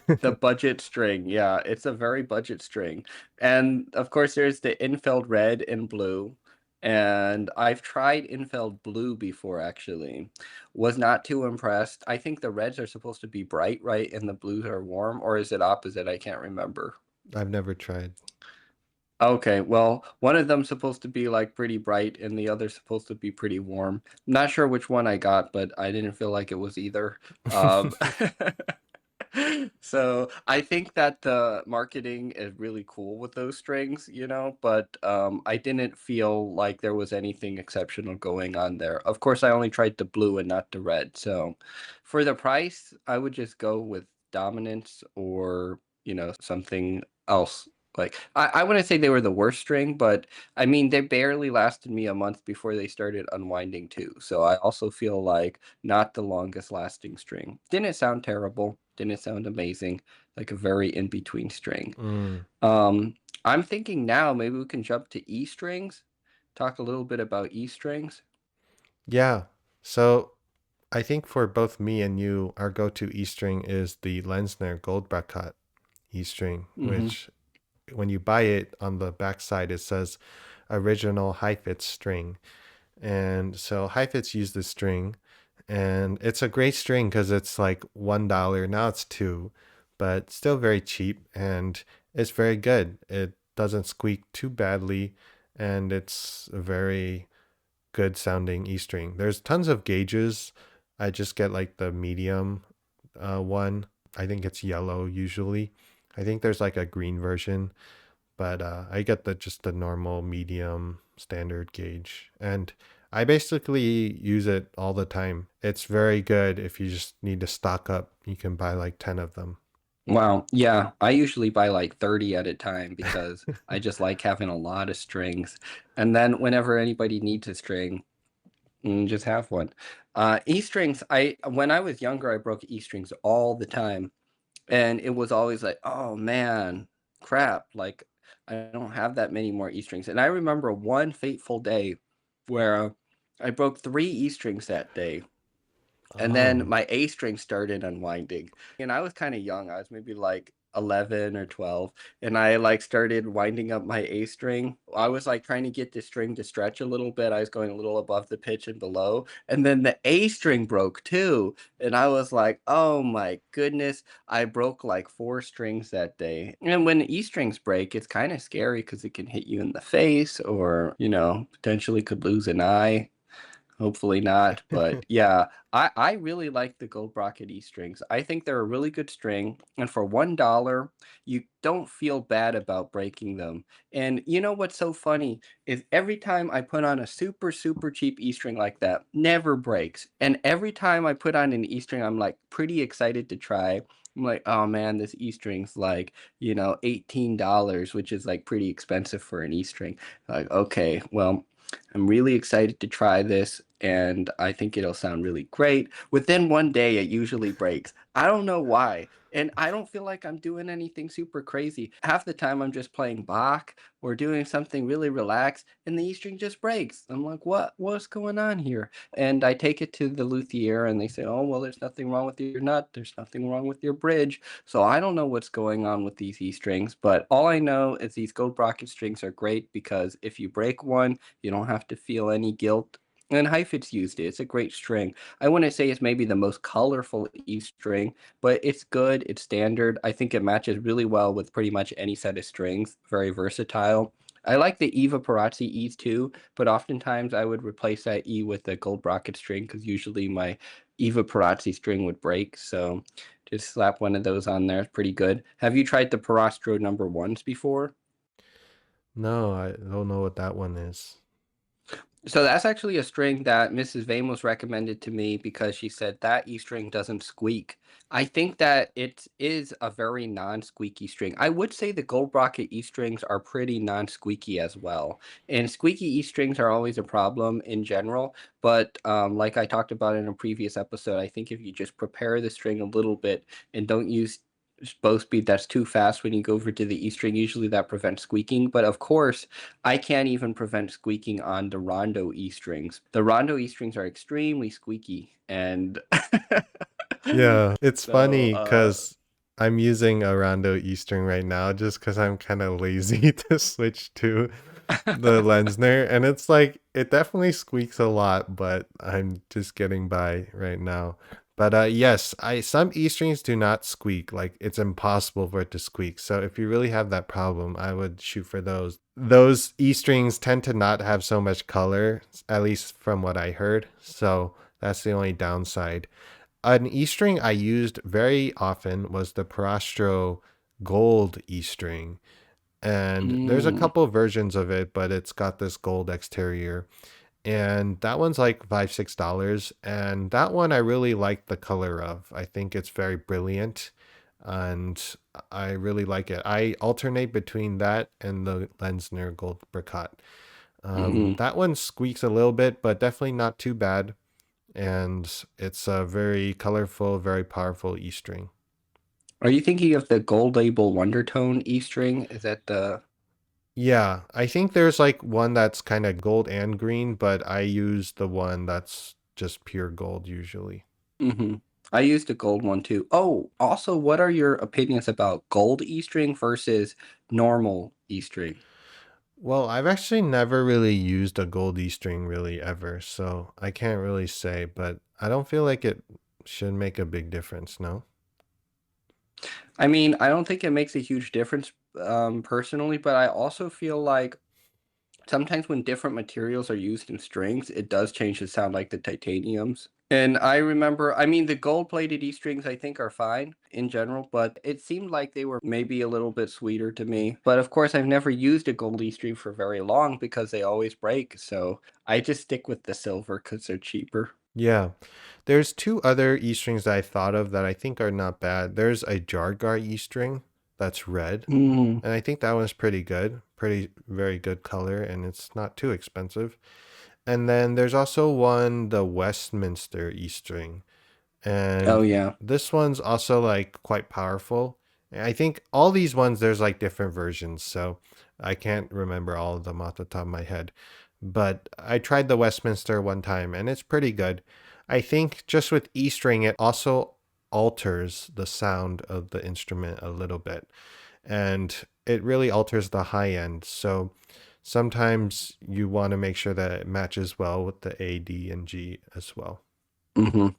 The budget string. Yeah, it's a very budget string. And of course, there's the Infeld red and blue. And I've tried Infeld blue before, actually. Was not too impressed. I think the reds are supposed to be bright, right? And the blues are warm, or is it opposite? I can't remember. I've never tried. Okay, well, one of them's supposed to be like pretty bright, and the other's supposed to be pretty warm. Not sure which one I got, but I didn't feel like it was either. Um, So I think that the marketing is really cool with those strings, but I didn't feel like there was anything exceptional going on there. Of course, I only tried the blue and not the red. So for the price, I would just go with Dominance or, something else. Like I wouldn't say they were the worst string, but I mean they barely lasted me a month before they started unwinding too. So I also feel like not the longest lasting string. Didn't sound terrible, didn't sound amazing, like a very in between string. Mm, Um, I'm thinking now maybe we can jump to E strings, talk a little bit about E strings. yeah. So I think for both me and you, our go-to E string is the Lenzner Goldbrakat E string, Hmm. which when you buy it on the backside, it says original Heifetz string. And so Heifetz used this string, and it's a great string because it's like $1. Now it's two, but still very cheap, and it's very good. It doesn't squeak too badly, and it's a very good sounding E string. There's tons of gauges. I just get like the medium one. I think it's yellow usually. I think there's like a green version, but I get the just the normal medium standard gauge, and I basically use it all the time. It's very good if you just need to stock up. You can buy like 10 of them. Wow. Yeah, I usually buy like 30 at a time because I just like having a lot of strings. And then whenever anybody needs a string, just have one. E strings, when I was younger, I broke E strings all the time. And it was always like, oh man, crap. Like, I don't have that many more E strings. And I remember one fateful day where I broke three E strings that day. And then Oh. my A string started unwinding. And I was kind of young. I was maybe like 11 or 12. And I like started winding up my A string. I was like trying to get the string to stretch a little bit. I was going a little above the pitch and below. And then the A string broke too. And I was like, oh my goodness. I broke like four strings that day. And when E strings break, it's kind of scary because it can hit you in the face or, potentially could lose an eye. Hopefully not, but yeah, I really like the Goldbrakat E strings. I think they're a really good string, and for $1, you don't feel bad about breaking them. And you know what's so funny is every time I put on a super, super cheap E string like that, never breaks. And every time I put on an E string, I'm like pretty excited to try. I'm like, oh man, this E string's like, $18, which is like pretty expensive for an E string. Like, okay, well, I'm really excited to try this, and I think it'll sound really great. Within one day, it usually breaks. I don't know why. And I don't feel like I'm doing anything super crazy. Half the time, I'm just playing Bach or doing something really relaxed, and the E string just breaks. I'm like, what? What's going on here? And I take it to the luthier, and they say, oh, well, there's nothing wrong with your nut. There's nothing wrong with your bridge. So I don't know what's going on with these E strings, but all I know is these Goldbrakat strings are great because if you break one, you don't have to feel any guilt. And Heifetz used it. It's a great string. I wouldn't say it's maybe the most colorful E string, but it's good. It's standard. I think it matches really well with pretty much any set of strings. Very versatile. I like the Evah Pirazzi E's too, but oftentimes I would replace that E with the Goldbrakat string because usually my Evah Pirazzi string would break. So just slap one of those on there. It's pretty good. Have you tried the Pirastro number ones before? No, I don't know what that one is. So that's actually a string that Mrs. Vamos recommended to me because she said that E string doesn't squeak. I think that it is a very non-squeaky string. I would say the Goldbrakat E strings are pretty non-squeaky as well. And squeaky E strings are always a problem in general, but like I talked about in a previous episode, I think if you just prepare the string a little bit and don't use bow speed that's too fast when you go over to the E string, usually that prevents squeaking. But of course, I can't even prevent squeaking on the Rondo E strings. The Rondo E strings are extremely squeaky, and Yeah, it's so funny because I'm using a Rondo E string right now just because I'm kind of lazy to switch to the Lenzner. And it's like, it definitely squeaks a lot, but I'm just getting by right now. But yes, some E strings do not squeak. Like it's impossible for it to squeak. So if you really have that problem, I would shoot for those. Those E strings tend to not have so much color, at least from what I heard. So that's the only downside. An E string I used very often was the Pirastro gold E string. And there's a mm, couple versions of it, but it's got this gold exterior. And that one's like $5, $6. And that one I really like the color of. I think it's very brilliant and I really like it. I alternate between that and the Lenzner Goldbrakat. mm. That one squeaks a little bit, but definitely not too bad, and it's a very colorful, very powerful E string. Are you thinking of the Gold Label Wondertone E string? Is that the? Yeah, I think there's like one that's kind of gold and green, but I use the one that's just pure gold usually. Hmm. I used a gold one too. Oh, also, what are your opinions about gold E string versus normal E string? Well, I've actually never really used a gold E string really ever, so I can't really say, but I don't feel like it should make a big difference, no? I mean, I don't think it makes a huge difference personally, but I also feel like sometimes when different materials are used in strings, it does change the sound like the titaniums. And I remember, I mean, the gold-plated E strings I think are fine in general, but it seemed like they were maybe a little bit sweeter to me. But of course, I've never used a gold E string for very long because they always break. So I just stick with the silver because they're cheaper. Yeah. There's two other E strings that I thought of that I think are not bad. There's a Jargar E string that's red. Mm. And I think that one's pretty good, pretty very good color, and it's not too expensive. And then there's also one, the Westminster E string, Oh and yeah. this one's also like quite powerful. And I think all these ones there's like different versions, so I can't remember all of them off the top of my head. But I tried the Westminster one time, and it's pretty good. I think just with E string, it also alters the sound of the instrument a little bit, and it really alters the high end. So sometimes you want to make sure that it matches well with the A, D, and G as well. Hmm.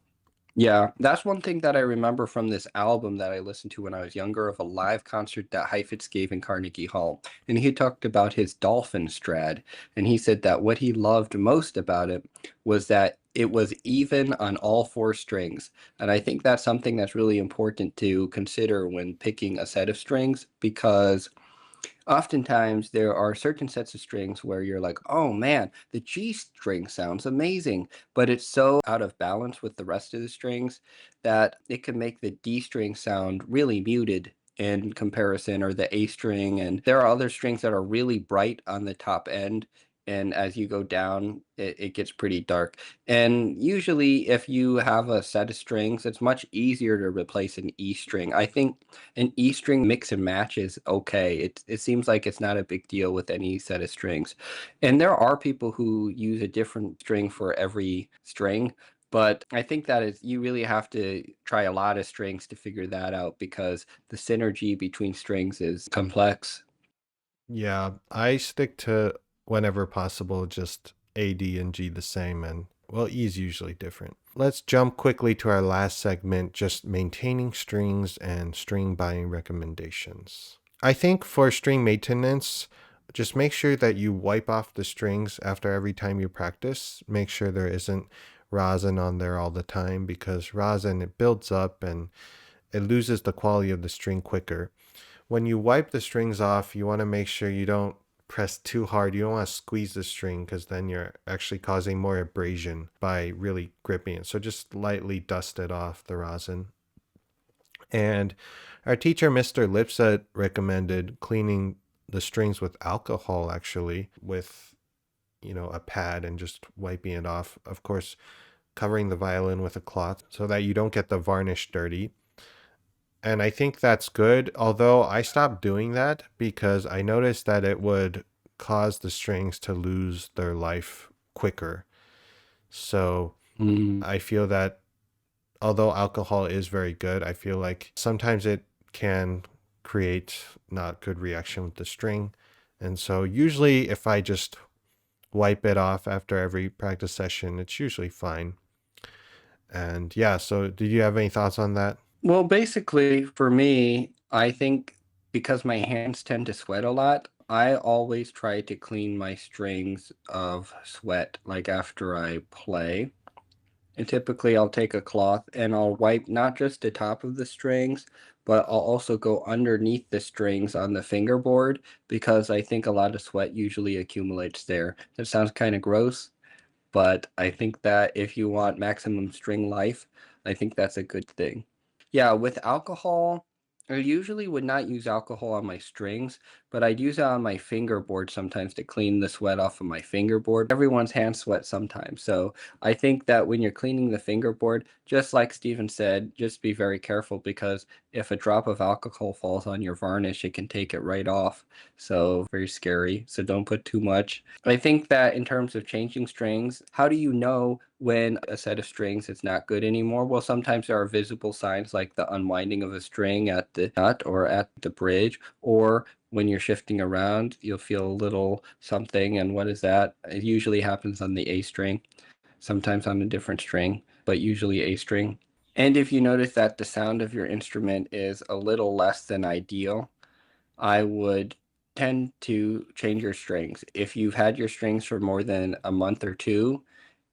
Yeah, that's one thing that I remember from this album that I listened to when I was younger of a live concert that Heifetz gave in Carnegie Hall. And he talked about his Dolphin Strad. And he said that what he loved most about it was that it was even on all four strings. And I think that's something that's really important to consider when picking a set of strings because oftentimes there are certain sets of strings where you're like, oh man, the G string sounds amazing, but it's so out of balance with the rest of the strings that it can make the D string sound really muted in comparison, or the A string. And there are other strings that are really bright on the top end. And as you go down, it gets pretty dark. And usually, if you have a set of strings, it's much easier to replace an E string. I think an E string mix and match is okay. It seems like it's not a big deal with any set of strings. And there are people who use a different string for every string, but I think that is you really have to try a lot of strings to figure that out because the synergy between strings is complex. Yeah, I stick to whenever possible just A, D, and G the same, and well, E is usually different. Let's jump quickly to our last segment, just maintaining strings and string buying recommendations. I think for string maintenance, just make sure that you wipe off the strings after every time you practice. Make sure there isn't rosin on there all the time because rosin it builds up and it loses the quality of the string quicker. When you wipe the strings off, you want to make sure you don't press too hard. You don't want to squeeze the string because then you're actually causing more abrasion by really gripping it. So just lightly dust it off the rosin. And our teacher, Mr. Lipset, recommended cleaning the strings with alcohol, actually, with, a pad and just wiping it off. Of course, covering the violin with a cloth so that you don't get the varnish dirty. And I think that's good, although I stopped doing that because I noticed that it would cause the strings to lose their life quicker. So Mm. I feel that although alcohol is very good, I feel like sometimes it can create not good reaction with the string. And so usually if I just wipe it off after every practice session, it's usually fine. And yeah, so did you have any thoughts on that? Well, basically, for me, I think because my hands tend to sweat a lot, I always try to clean my strings of sweat, like after I play. And typically, I'll take a cloth and I'll wipe not just the top of the strings, but I'll also go underneath the strings on the fingerboard because I think a lot of sweat usually accumulates there. That sounds kind of gross, but I think that if you want maximum string life, I think that's a good thing. Yeah, with alcohol, I usually would not use alcohol on my strings, but I'd use it on my fingerboard sometimes to clean the sweat off of my fingerboard. Everyone's hands sweat sometimes. So I think that when you're cleaning the fingerboard, just like Steven said, just be very careful because if a drop of alcohol falls on your varnish, it can take it right off. So very scary. So don't put too much. I think that in terms of changing strings, how do you know when a set of strings is not good anymore? Well, sometimes there are visible signs like the unwinding of a string at the nut or at the bridge, or when you're shifting around, you'll feel a little something. And what is that? It usually happens on the A string, sometimes on a different string, but usually A string. And if you notice that the sound of your instrument is a little less than ideal, I would tend to change your strings. If you've had your strings for more than a month or two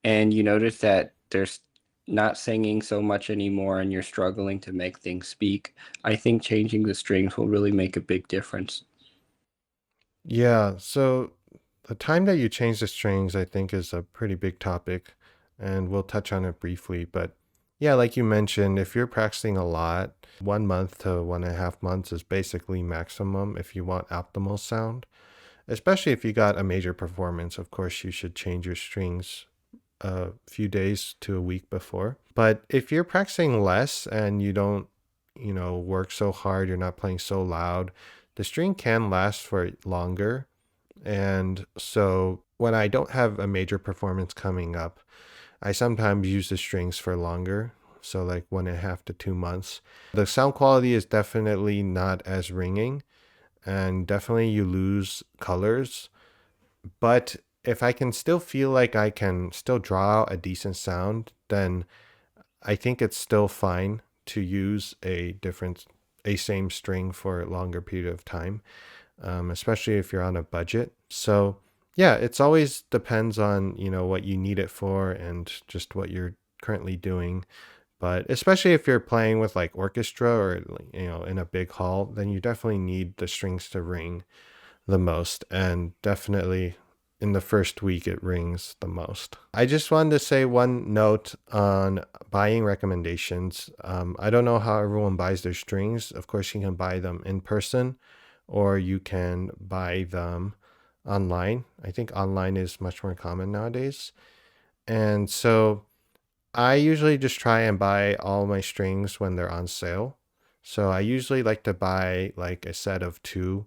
and you notice that there's not singing so much anymore and you're struggling to make things speak, I think changing the strings will really make a big difference. Yeah, so the time that you change the strings, I think, is a pretty big topic, and we'll touch on it briefly. But yeah, like you mentioned, if you're practicing a lot, 1 month to 1.5 months is basically maximum if you want optimal sound. Especially if you got a major performance, of course, you should change your strings a few days to a week before. But if you're practicing less and you don't, work so hard, you're not playing so loud, the string can last for longer. And so when I don't have a major performance coming up, I sometimes use the strings for longer. So like 1.5 to 2 months. The sound quality is definitely not as ringing, and definitely you lose colors. But if I can still feel like I can still draw out a decent sound, then I think it's still fine to use a same string for a longer period of time, especially if you're on a budget. So yeah, it's always depends on, what you need it for and just what you're currently doing. But especially if you're playing with like orchestra or, in a big hall, then you definitely need the strings to ring the most. And definitely in the first week, it rings the most. I just wanted to say one note on buying recommendations. I don't know how everyone buys their strings. Of course, you can buy them in person or you can buy them online. I think online is much more common nowadays. And so I usually just try and buy all my strings when they're on sale. So I usually like to buy like a set of 2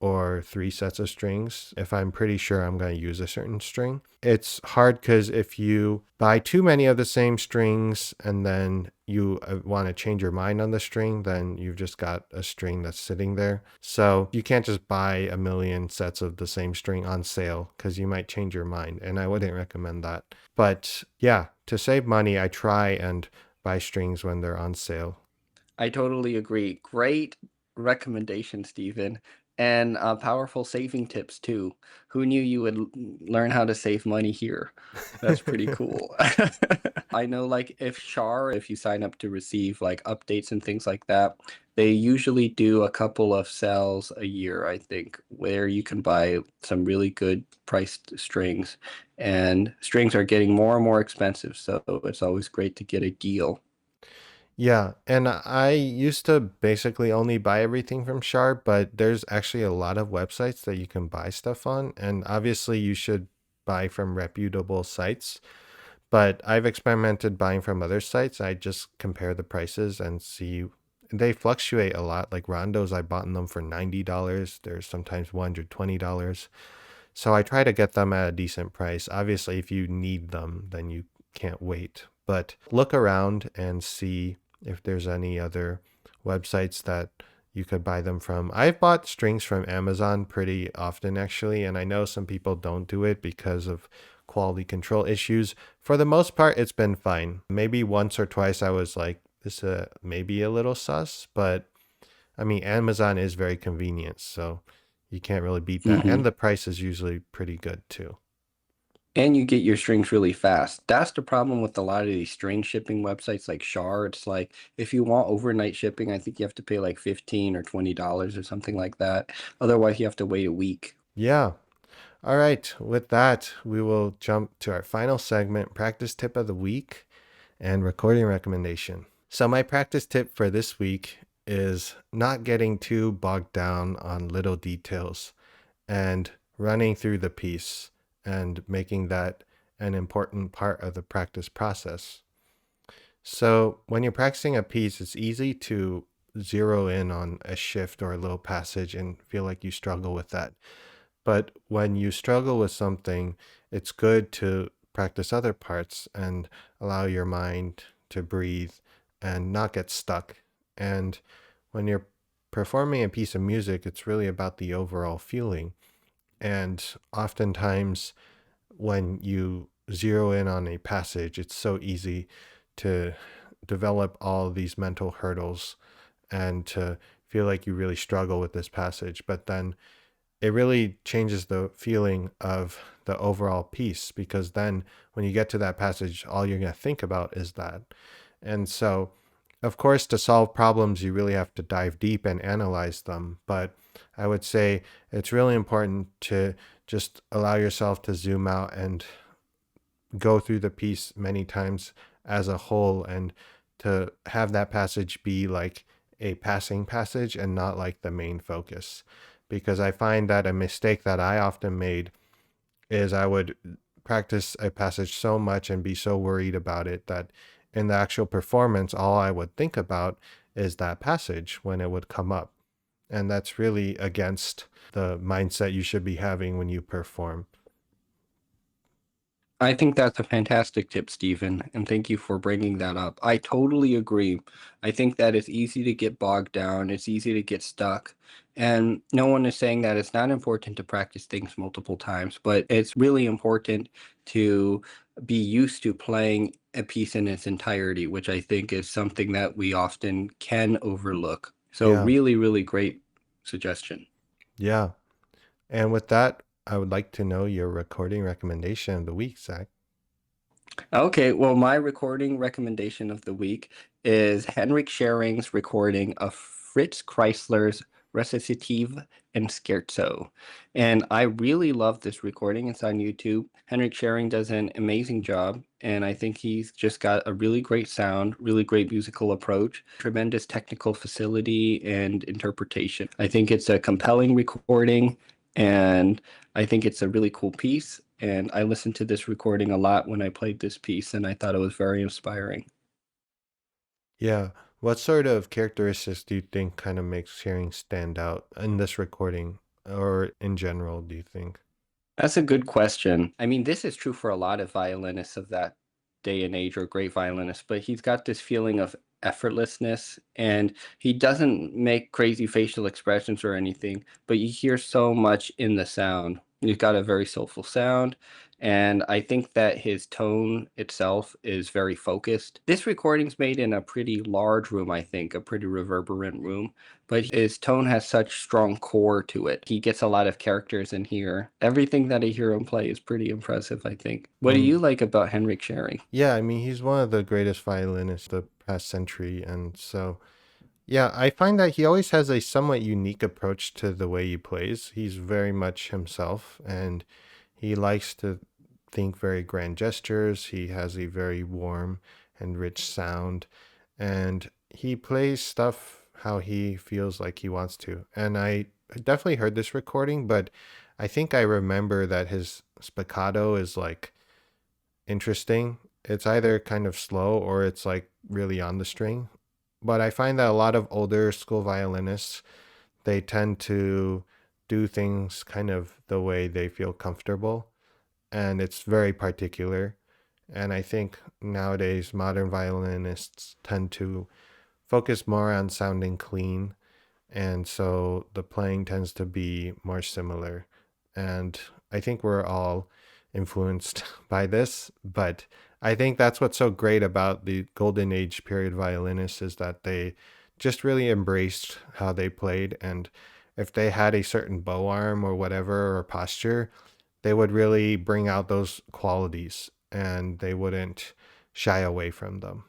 or 3 sets of strings if I'm pretty sure I'm going to use a certain string. It's hard because if you buy too many of the same strings and then you want to change your mind on the string, then you've just got a string that's sitting there. So you can't just buy a million sets of the same string on sale because you might change your mind, and I wouldn't recommend that. But yeah, to save money, I try and buy strings when they're on sale. I totally agree. Great recommendation, Stephen. And powerful saving tips too. Who knew you would learn how to save money here? That's pretty cool. I know, like, if Char, if you sign up to receive like updates and things like that, they usually do a couple of sales a year, I think, where you can buy some really good priced strings. And strings are getting more and more expensive, so it's always great to get a deal. Yeah, and I used to basically only buy everything from Sharp, but there's actually a lot of websites that you can buy stuff on, and obviously you should buy from reputable sites. But I've experimented buying from other sites. I just compare the prices and see they fluctuate a lot. Like Rondos, I bought them for $90. There's sometimes $120. So I try to get them at a decent price. Obviously, if you need them, then you can't wait. But look around and see if there's any other websites that you could buy them from. I've bought strings from Amazon pretty often, actually, and I know some people don't do it because of quality control issues. For the most part, it's been fine. Maybe once or twice I was like, this maybe a little sus, but I mean, Amazon is very convenient, so you can't really beat that. And Mhm. the price is usually pretty good too. And you get your strings really fast. That's the problem with a lot of these string shipping websites like Shar. It's like if you want overnight shipping, I think you have to pay like 15 or $20 or something like that. Otherwise, you have to wait a week. Yeah. All right. With that, we will jump to our final segment, practice tip of the week and recording recommendation. So, my practice tip for this week is not getting too bogged down on little details and running through the piece and making that an important part of the practice process. So, when you're practicing a piece, it's easy to zero in on a shift or a little passage and feel like you struggle with that. But when you struggle with something, it's good to practice other parts and allow your mind to breathe and not get stuck. And when you're performing a piece of music, it's really about the overall feeling. And oftentimes, when you zero in on a passage, it's so easy to develop all these mental hurdles and to feel like you really struggle with this passage. But then it really changes the feeling of the overall piece because then when you get to that passage, all you're going to think about is that. And so, of course, to solve problems, you really have to dive deep and analyze them. But I would say it's really important to just allow yourself to zoom out and go through the piece many times as a whole and to have that passage be like a passing passage and not like the main focus. Because I find that a mistake that I often made is I would practice a passage so much and be so worried about it that in the actual performance, all I would think about is that passage when it would come up. And that's really against the mindset you should be having when you perform. I think that's a fantastic tip, Stephen, and thank you for bringing that up. I totally agree. I think that it's easy to get bogged down, it's easy to get stuck, and no one is saying that it's not important to practice things multiple times, but it's really important to be used to playing a piece in its entirety, which I think is something that we often can overlook. So, Yeah. really, really great suggestion. Yeah. And with that, I would like to know your recording recommendation of the week, Zach. Okay, well, my recording recommendation of the week is Henrik Schering's recording of Fritz Kreisler's Recitative and Scherzo. And I really love this recording. It's on YouTube. Henrik Schering does an amazing job, and I think he's just got a really great sound, really great musical approach, tremendous technical facility and interpretation. I think it's a compelling recording, and I think it's a really cool piece. And I listened to this recording a lot when I played this piece, and I thought it was very inspiring. Yeah. What sort of characteristics do you think kind of makes hearing stand out in this recording or in general, do you think? That's a good question. I mean, this is true for a lot of violinists of that day and age or great violinists, but he's got this feeling of effortlessness and he doesn't make crazy facial expressions or anything, but you hear so much in the sound. He's got a very soulful sound, and I think that his tone itself is very focused. This recording's made in a pretty large room, I think, a pretty reverberant room, but his tone has such strong core to it. He gets a lot of characters in here. Everything that I hear him play is pretty impressive, I think. What do you Mm. like about Henrik Schering? Yeah, I mean, he's one of the greatest violinists of the past century. And so, yeah, I find that he always has a somewhat unique approach to the way he plays. He's very much himself, and he likes to think very grand gestures. He has a very warm and rich sound, and he plays stuff how he feels like he wants to. And I definitely heard this recording, but I think I remember that his spiccato is like interesting. It's either kind of slow or it's like really on the string. But I find that a lot of older school violinists, they tend to do things kind of the way they feel comfortable, and it's very particular. And I think nowadays modern violinists tend to focus more on sounding clean, and so the playing tends to be more similar. And I think we're all influenced by this, but I think that's what's so great about the golden age period violinists is that they just really embraced how they played. And if they had a certain bow arm or whatever or posture, they would really bring out those qualities and they wouldn't shy away from them.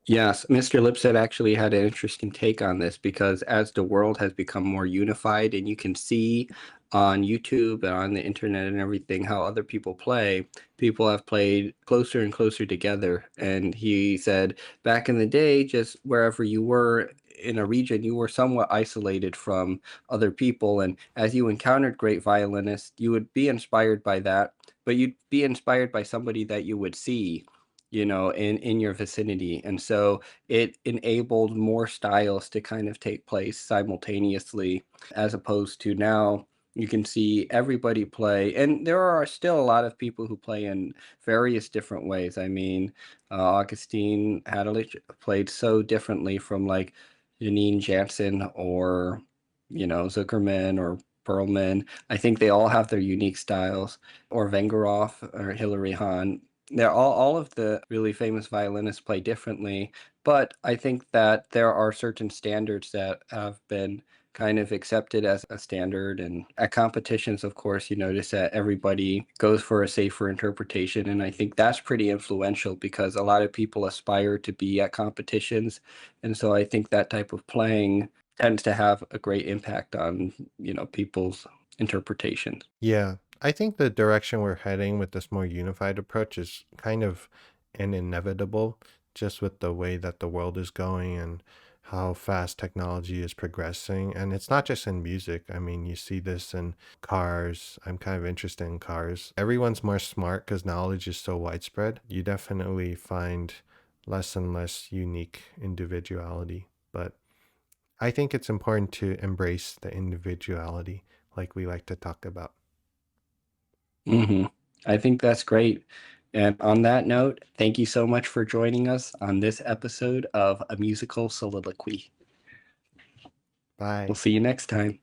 Yes, Mr. Lipset actually had an interesting take on this because as the world has become more unified and you can see on YouTube and on the internet and everything how other people have played closer and closer together. And he said back in the day, just wherever you were in a region, you were somewhat isolated from other people. And as you encountered great violinists, you would be inspired by that, but you'd be inspired by somebody that you would see in your vicinity. And so it enabled more styles to kind of take place simultaneously, as opposed to now you can see everybody play. And there are still a lot of people who play in various different ways. I mean, Augustine Hadelich played so differently from like Janine Jansen or, Zuckerman or Perlman. I think they all have their unique styles, or Vengerov or Hilary Hahn. They're all of the really famous violinists play differently, but I think that there are certain standards that have been kind of accepted as a standard. And at competitions, of course, you notice that everybody goes for a safer interpretation. And I think that's pretty influential because a lot of people aspire to be at competitions. And so I think that type of playing tends to have a great impact on, people's interpretations. Yeah, I think the direction we're heading with this more unified approach is kind of an inevitable, just with the way that the world is going and how fast technology is progressing. And it's not just in music. I mean, you see this in cars. I'm kind of interested in cars. Everyone's more smart because knowledge is so widespread. You definitely find less and less unique individuality. But I think it's important to embrace the individuality like we like to talk about. hmm I think that's great. And on that note, thank you so much for joining us on this episode of A Musical Soliloquy. We'll Bye. see you next time.